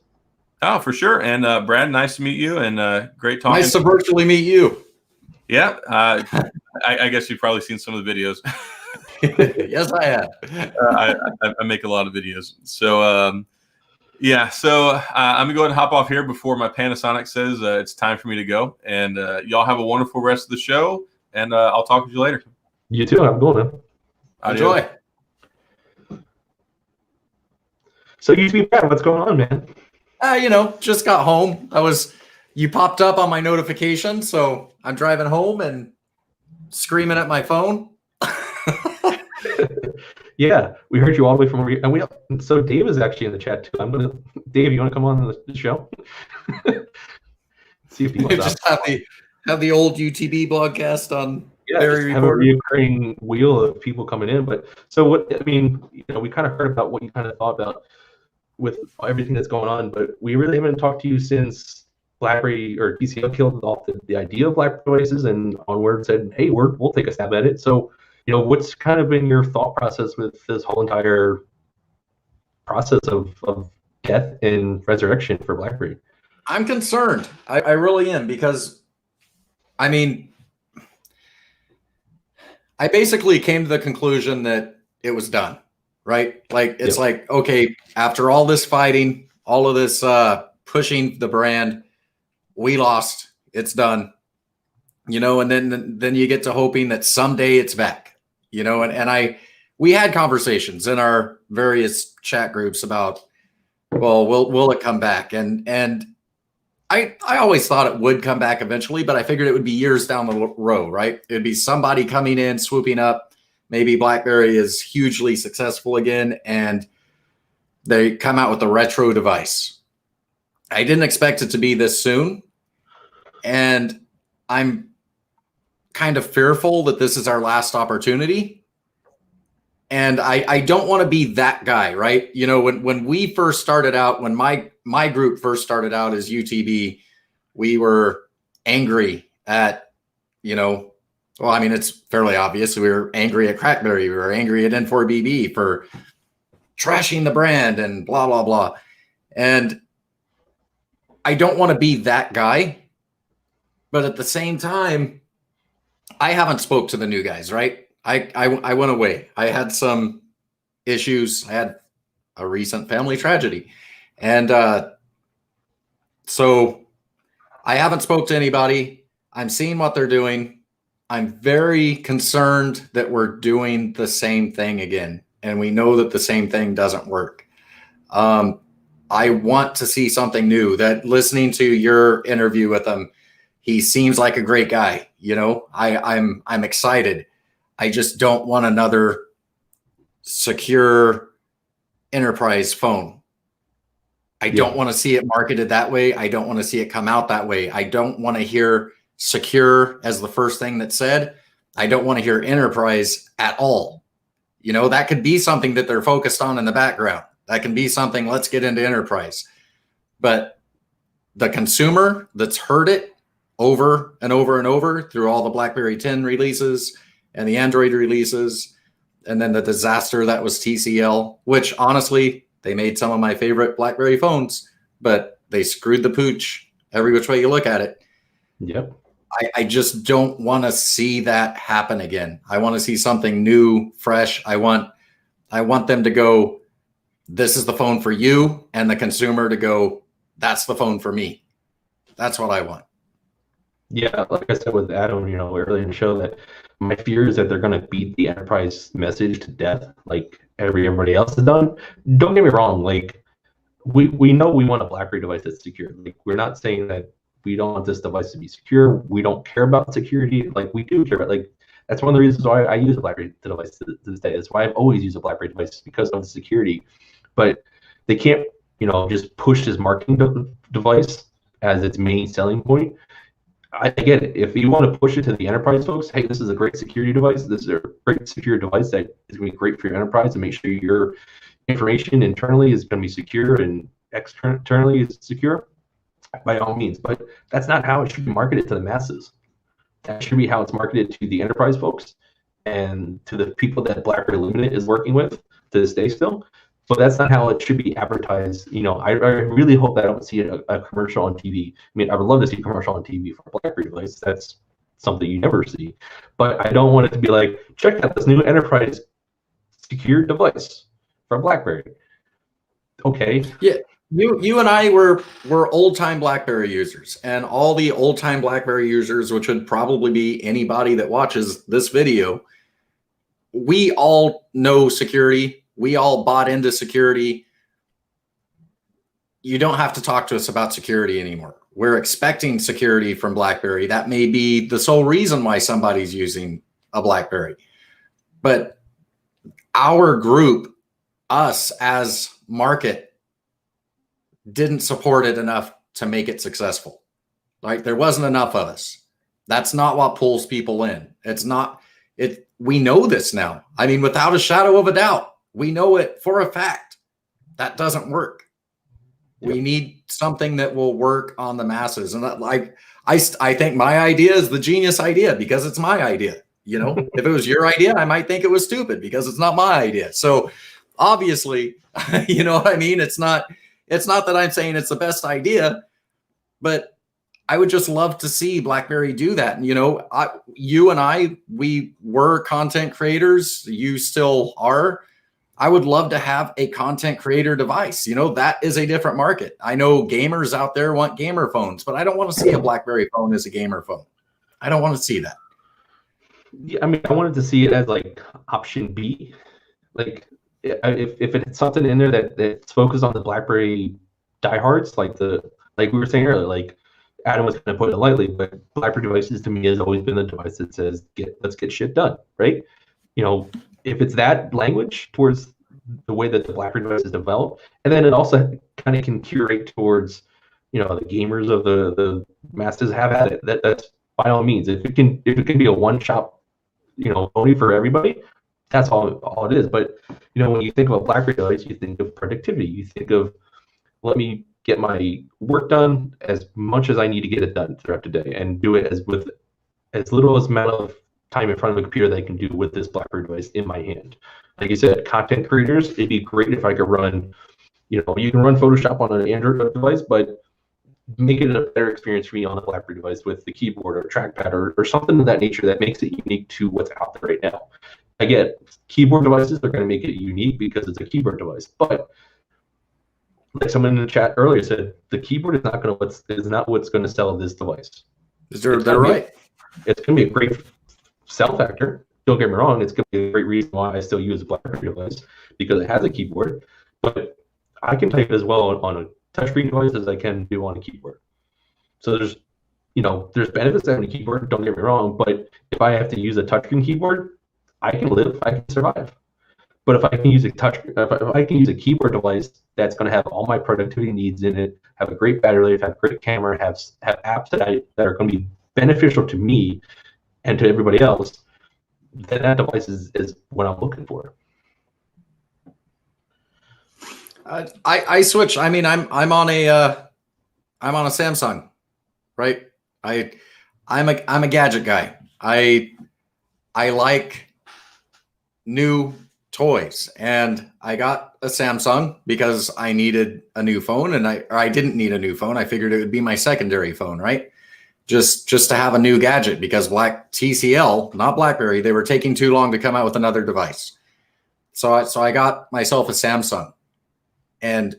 Oh, for sure. And Brad, nice to meet you, and great talking. Nice to virtually meet you. Yeah, I guess you've probably seen some of the videos. Yes, I have. I make a lot of videos. So, I'm going to go ahead and hop off here before my Panasonic says it's time for me to go. And y'all have a wonderful rest of the show, and I'll talk with you later. You too. I'm going, man. Enjoy. So UTB Brad, what's going on, man? Just got home. You popped up on my notification, so I'm driving home and screaming at my phone. Yeah, we heard you all the way from over here. And so Dave is actually in the chat too. Dave, you want to come on the show? See if he wants just have the old UTB broadcast on. Yeah, have a recurring wheel of people coming in. But so we kind of heard about what you kind of thought about with everything that's going on, but we really haven't talked to you since BlackBerry or TCL killed off the idea of BlackBerry devices, and Onward said, hey, we'll take a stab at it. So, what's kind of been your thought process with this whole entire process of death and resurrection for BlackBerry? I'm concerned. I really am, because, I basically came to the conclusion that it was done, right? Like, it's like, okay, after all this fighting, all of this pushing the brand, we lost. It's done. And then you get to hoping that someday it's back. We had conversations in our various chat groups about, well, will it come back? And I always thought it would come back eventually, but I figured it would be years down the road, right? It'd be somebody coming in, swooping up. Maybe BlackBerry is hugely successful again, and they come out with a retro device. I didn't expect it to be this soon, and I'm kind of fearful that this is our last opportunity. And I don't want to be that guy, right? When we first started out, when my group first started out as UTB, we were angry at, it's fairly obvious. We were angry at Crackberry. We were angry at N4BB for trashing the brand and blah, blah, blah. And I don't want to be that guy. But at the same time, I haven't spoke to the new guys, right? I went away. I had some issues. I had a recent family tragedy. And so I haven't spoke to anybody. I'm seeing what they're doing. I'm very concerned that we're doing the same thing again. And we know that the same thing doesn't work. I want to see something new. That listening to your interview with him, he seems like a great guy. I'm excited. I just don't want another secure enterprise phone. I don't want to see it marketed that way. I don't want to see it come out that way. I don't want to hear secure as the first thing that's said. I don't want to hear enterprise at all. You know, that could be something that they're focused on in the background. That can be something, let's get into enterprise. But the consumer that's heard it over and over and over through all the BlackBerry 10 releases and the Android releases, and then the disaster that was TCL, which honestly, they made some of my favorite BlackBerry phones, but they screwed the pooch every which way you look at it. Yep. I just don't want to see that happen again. I want to see something new, fresh. I want them to go, this is the phone for you, and the consumer to go, that's the phone for me. That's what I want. Yeah, like I said with Adam, earlier in the show, that my fear is that they're going to beat the enterprise message to death, like everybody else has done. Don't get me wrong, like we know we want a BlackBerry device that's secure. Like, we're not saying that we don't want this device to be secure. We don't care about security. Like, we do care about, like, that's one of the reasons why I use a BlackBerry device to this day. It's why I've always used a BlackBerry device, because of the security. But they can't, just push this marketing device as its main selling point. I get it. If you want to push it to the enterprise folks, hey, this is a great security device. This is a great secure device that is going to be great for your enterprise, and make sure your information internally is going to be secure and externally is secure, by all means. But that's not how it should be marketed to the masses. That should be how it's marketed to the enterprise folks and to the people that BlackBerry Limited is working with to this day still. But that's not how it should be advertised. I really hope that I don't see a commercial on TV. I mean, I would love to see a commercial on TV for a BlackBerry device. That's something you never see. But I don't want it to be like, check out this new enterprise secure device from BlackBerry. Okay. Yeah. You and I were old-time BlackBerry users, and all the old-time BlackBerry users, which would probably be anybody that watches this video, we all know security. We all bought into security. You don't have to talk to us about security anymore. We're expecting security from BlackBerry. That may be the sole reason why somebody's using a BlackBerry. But our group, us as market, didn't support it enough to make it successful. Like, there wasn't enough of us. That's not what pulls people in. It's not it. We know this now. I mean, without a shadow of a doubt. We know it for a fact. That doesn't work. Yep. We need something that will work on the masses. And I think my idea is the genius idea, because it's my idea. If it was your idea, I might think it was stupid because it's not my idea. So obviously, what I mean? It's not that I'm saying it's the best idea, but I would just love to see BlackBerry do that. And, you and I, we were content creators. You still are. I would love to have a content creator device. That is a different market. I know gamers out there want gamer phones, but I don't want to see a BlackBerry phone as a gamer phone. I don't want to see that. Yeah, I mean, I wanted to see it as like option B. Like, if it's something in there that's focused on the BlackBerry diehards, like we were saying earlier, like Adam was going to put it lightly, but BlackBerry devices to me has always been the device that says, let's get shit done, right? If it's that language towards the way that the BlackBerry device is developed, and then it also kind of can curate towards, the gamers of the masses have at it. That's by all means. If it can be a one-shop, only for everybody, that's all it is. But when you think of a BlackBerry device, you think of productivity. You think of, let me get my work done as much as I need to get it done throughout the day, and do it with as little as amount of time in front of a computer that I can do with this BlackBerry device in my hand. Like you said, content creators, it'd be great if I could run, you can run Photoshop on an Android device, but make it a better experience for me on a BlackBerry device with the keyboard or trackpad or something of that nature that makes it unique to what's out there right now. I get keyboard devices, they're going to make it unique because it's a keyboard device, but like someone in the chat earlier said, the keyboard is not what's going to sell this device. They're right. It's going to be a great sell factor. Don't get me wrong, it's going to be a great reason why I still use a BlackBerry device, because it has a keyboard, but I can type as well on a touchscreen device as I can do on a keyboard. So there's benefits to having a keyboard, don't get me wrong, but if I have to use a touchscreen keyboard, I can survive. But if I can use a keyboard device that's going to have all my productivity needs in it, have a great battery life, have great camera, have apps that are going to be beneficial to me and to everybody else, then that device is what I'm looking for. I switch. I mean, I'm on a Samsung, right? I'm a gadget guy. I like new toys, and I got a Samsung because I needed a new phone, and I didn't need a new phone. I figured it would be my secondary phone, right? Just to have a new gadget, because TCL, not BlackBerry, they were taking too long to come out with another device. So I got myself a Samsung, and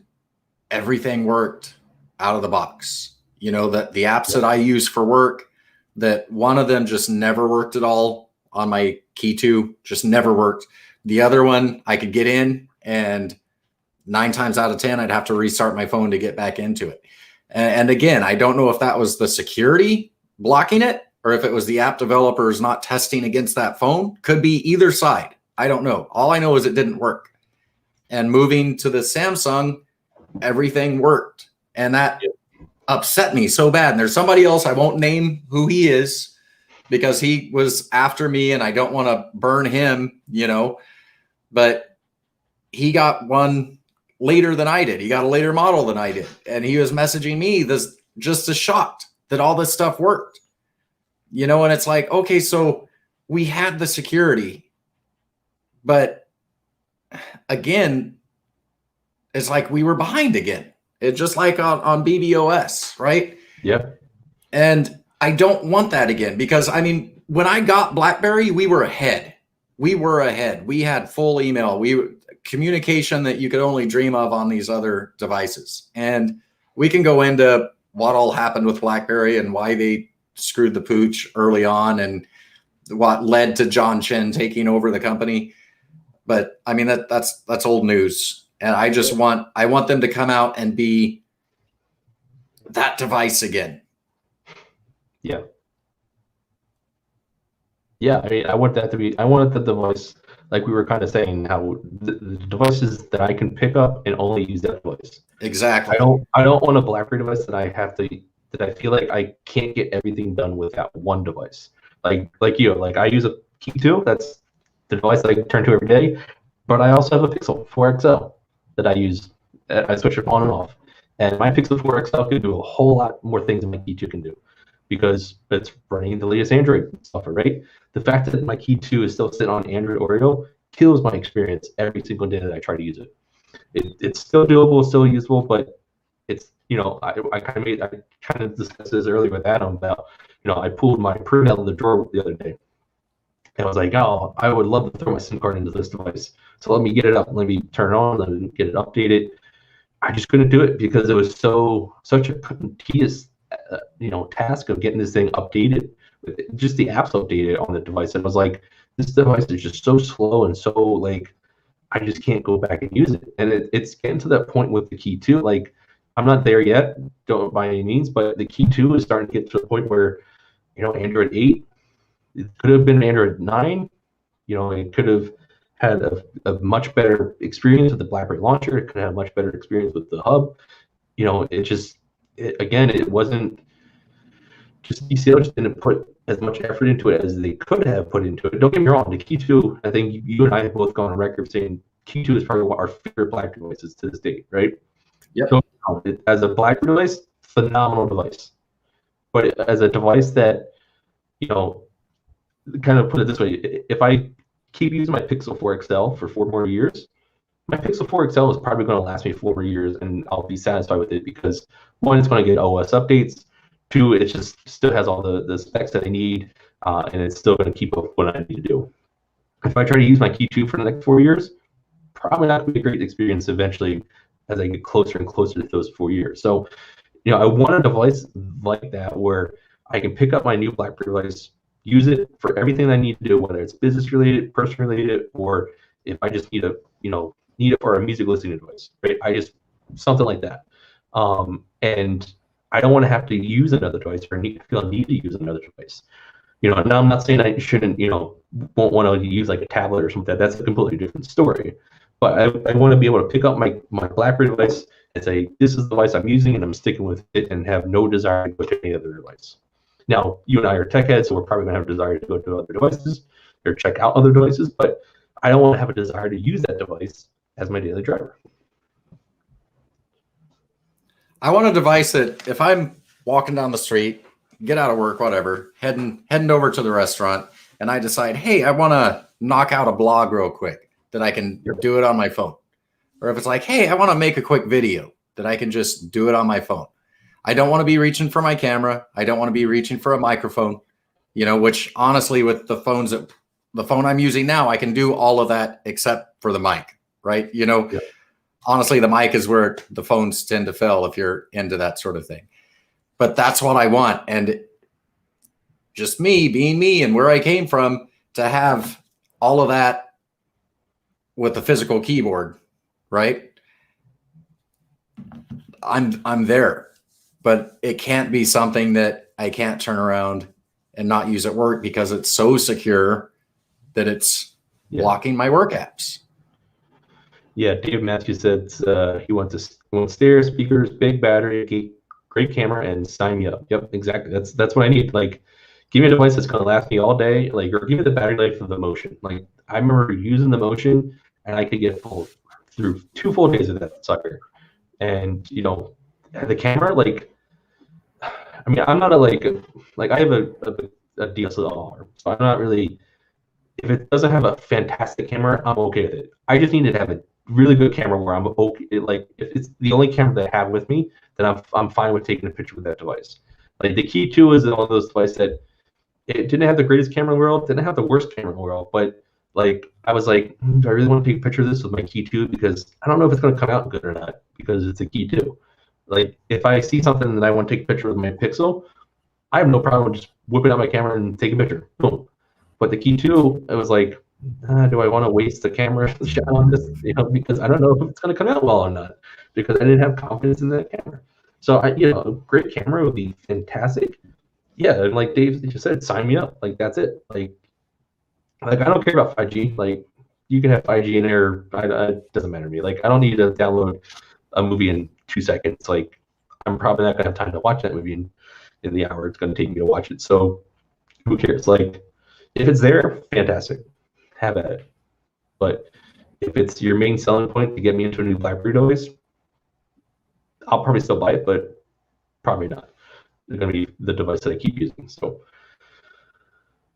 everything worked out of the box. You know, that the apps that I use for work, that one of them just never worked at all on my Key 2, just never worked. The other one, I could get in, and 9 times out of 10, I'd have to restart my phone to get back into it. And again, I don't know if that was the security blocking it, or if it was the app developers not testing against that phone. Could be either side. I don't know. All I know is it didn't work. And moving to the Samsung, everything worked. And that upset me so bad. And there's somebody else, I won't name who he is, because he was after me and I don't want to burn him, you know, but he got one later than I did. He got a later model than I did. And he was messaging me this just as shocked that all this stuff worked, you know, and it's like, okay, so we had the security, but again, it's like we were behind again. It's just like on BBOS, right? Yeah. And I don't want that again, because I mean, when I got BlackBerry, we were ahead. We were ahead. We had full email. Communication that you could only dream of on these other devices. And we can go into what all happened with BlackBerry and why they screwed the pooch early on and what led to John Chen taking over the company. But I mean, that's old news. And I just want them to come out and be that device again. Yeah. Yeah, I mean, I want the device, like we were kind of saying, how the devices that I can pick up and only use that device. Exactly. I don't want a BlackBerry device that I feel like I can't get everything done with that one device. Like I use a Key 2, that's the device that I turn to every day, but I also have a Pixel 4 XL that I use. I switch it on and off. And my Pixel 4 XL can do a whole lot more things than my Key 2 can do, because it's running the latest Android software, right? The fact that my Key 2 is still sitting on Android Oreo kills my experience every single day that I try to use it. It's still doable, still usable, but it's, you know, I kind of discussed this earlier with Adam about, you know, I pulled my print out of the drawer the other day, and I was like, oh, I would love to throw my SIM card into this device. So let me get it up, let me turn it on, let me get it updated. I just couldn't do it because it was such a tedious task of getting this thing updated, just the apps updated on the device. And I was like, this device is just so slow and so, like, I just can't go back and use it. And it's getting to that point with the Key 2. Like, I'm not there yet, don't by any means, but the Key 2 is starting to get to the point where, you know, Android 8, it could have been Android 9. You know, it could have had a much better experience with the BlackBerry launcher. It could have a much better experience with the hub. You know, it wasn't just TCL just didn't put as much effort into it as they could have put into it. Don't get me wrong, the Key 2, I think you and I have both gone on record saying Key 2 is probably one of our favorite BlackBerry devices to this date, right? Yeah. So as a BlackBerry device, phenomenal device. But as a device that, you know, kind of put it this way, if I keep using my Pixel 4 XL for 4 more years, my Pixel 4 XL is probably going to last me 4 more years, and I'll be satisfied with it because, one, it's going to get OS updates. 2, it just still has all the specs that I need, and it's still going to keep up what I need to do. If I try to use my Key 2 for the next 4 years, probably not going to be a great experience eventually as I get closer and closer to those 4 years. So, you know, I want a device like that where I can pick up my new BlackBerry device, use it for everything I need to do, whether it's business related, personal related, or if I just need it for a music listening device, right? Something like that. And I don't want to have to use another device or feel a need to use another device. You know, now I'm not saying I shouldn't, won't want to use like a tablet or something. That's a completely different story. But I want to be able to pick up my BlackBerry device and say, this is the device I'm using and I'm sticking with it, and have no desire to go to any other device. Now, you and I are tech heads, so we're probably going to have a desire to go to other devices or check out other devices, but I don't want to have a desire to use that device as my daily driver. I want a device that if I'm walking down the street, get out of work, whatever, heading over to the restaurant, and I decide, hey, I want to knock out a blog real quick, that I can do it on my phone. Or if it's like, hey, I want to make a quick video, that I can just do it on my phone. I don't want to be reaching for my camera. I don't want to be reaching for a microphone, which honestly, with the phone I'm using now, I can do all of that except for the mic, right? Honestly, the mic is where the phones tend to fail if you're into that sort of thing. But that's what I want. And just me being me and where I came from, to have all of that with a physical keyboard, right? I'm there, but it can't be something that I can't turn around and not use at work because it's so secure that it's blocking my work apps. Yeah, Dave Matthews said he wants stairs, speakers, big battery, great camera, and sign me up. Yep, exactly. That's what I need. Like, give me a device that's going to last me all day. Like, or give me the battery life of the Motion. Like, I remember using the Motion, and I could get through 2 full days of that sucker. And the camera, like, I mean, I'm not I have a DSLR, so I'm not really. If it doesn't have a fantastic camera, I'm okay with it. I just need to have a really good camera where I'm okay. Like, if it's the only camera that I have with me, then I'm fine with taking a picture with that device. Like, the Key 2 is one of those devices that it didn't have the greatest camera in the world, didn't have the worst camera in the world, but like, I was like, do I really want to take a picture of this with my Key 2? Because I don't know if it's going to come out good or not, because it's a Key 2. Like, if I see something that I want to take a picture with my Pixel, I have no problem just whipping out my camera and taking a picture. Boom. But the Key 2, it was like, do I want to waste the camera shot on this? Because I don't know if it's going to come out well or not, because I didn't have confidence in that camera. So a great camera would be fantastic. Yeah, and like Dave just said, sign me up. Like, that's it. Like I don't care about 5G. Like, you can have 5G in there. It doesn't matter to me. Like, I don't need to download a movie in 2 seconds. Like, I'm probably not gonna have time to watch that movie in the hour it's gonna take me to watch it. So who cares? Like, if it's there, fantastic. Have at it. But if it's your main selling point to get me into a new BlackBerry device, I'll probably still buy it, but probably not. It's going to be the device that I keep using. So,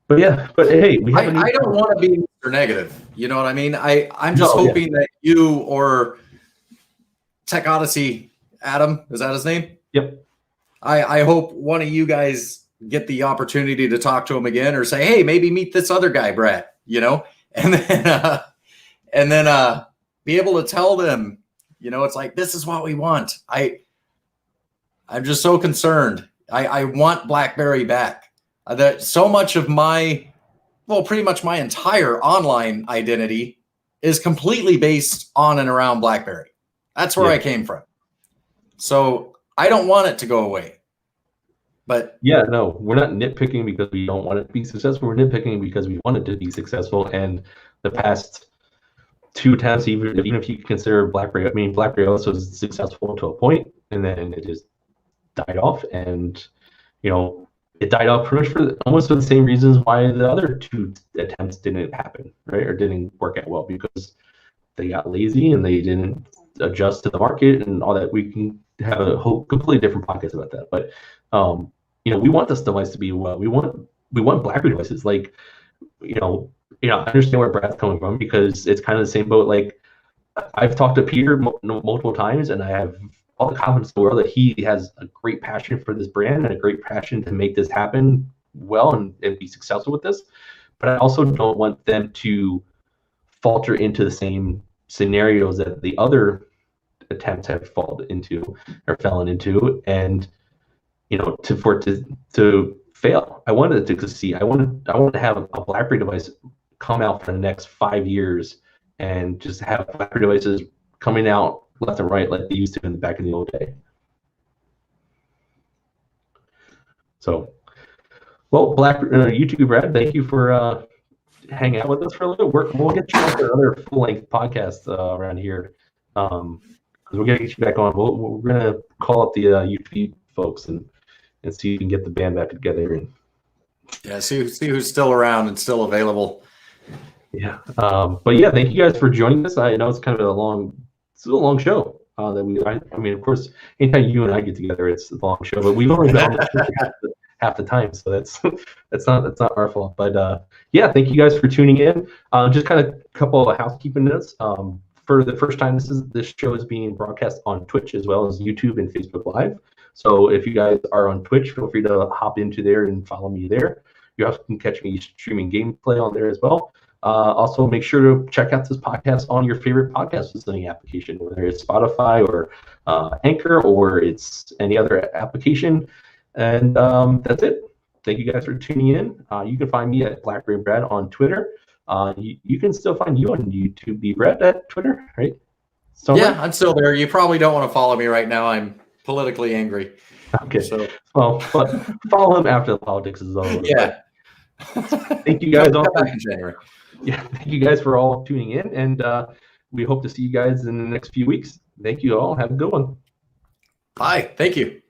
but yeah, but hey, I don't want to be Mr. Negative. You know what I mean? I'm just hoping that you or TechOdyessy, Adam, is that his name? Yep. I hope one of you guys get the opportunity to talk to him again, or say, hey, maybe meet this other guy, Brett, and then be able to tell them, it's like, this is what we want. I'm just so concerned. I want BlackBerry back. That so much of pretty much my entire online identity is completely based on and around BlackBerry. That's where I came from. So I don't want it to go away. But yeah, no, we're not nitpicking because we don't want it to be successful. We're nitpicking because we want it to be successful. And the past 2 attempts, even if you consider BlackBerry, I mean, BlackBerry also was successful to a point, and then it just died off. And it died off pretty much almost for the same reasons why the other 2 attempts didn't happen, right, or didn't work out well, because they got lazy and they didn't adjust to the market and all that. We can have a whole completely different podcast about that. But we want this device to be well. We want BlackBerry devices. Like, I understand where Brad's coming from, because it's kind of the same boat. Like, I've talked to Peter multiple times, and I have all the confidence in the world that he has a great passion for this brand and a great passion to make this happen well and be successful with this. But I also don't want them to falter into the same scenarios that the other attempts have fallen into, and for it to fail. I wanted it to succeed. I wanted to have a BlackBerry device come out for the next 5 years and just have BlackBerry devices coming out left and right like they used to back in the old day. So, well, YouTube Brad, thank you for hanging out with us for a little bit. We'll get you on for another full-length podcast around here, because we're gonna get you back on. We're gonna call up the YouTube folks and and see if we can get the band back together. And yeah, see who's still around and still available. yeah, but yeah, thank you guys for joining us. I know it's kind of a long show. I mean, of course, anytime you and I get together, it's a long show. But we've only been on half the time, so that's not our fault. But yeah, thank you guys for tuning in. Just kind of a couple of housekeeping notes. For the first time, this show is being broadcast on Twitch as well as YouTube and Facebook Live. So if you guys are on Twitch, feel free to hop into there and follow me there. You also can catch me streaming gameplay on there as well. Also, make sure to check out this podcast on your favorite podcast listening application, whether it's Spotify or Anchor or it's any other application. And that's it. Thank you guys for tuning in. You can find me at BlackBerry Brad on Twitter. You can still find you on YouTube, the Brad at Twitter, right? So yeah, I'm still there. You probably don't want to follow me right now. I'm politically angry. Okay. So well, but follow him after the politics is over. Yeah. Thank you guys all. Back in January. Yeah, thank you guys for all tuning in, and we hope to see you guys in the next few weeks. Thank you all. Have a good one. Bye. Thank you.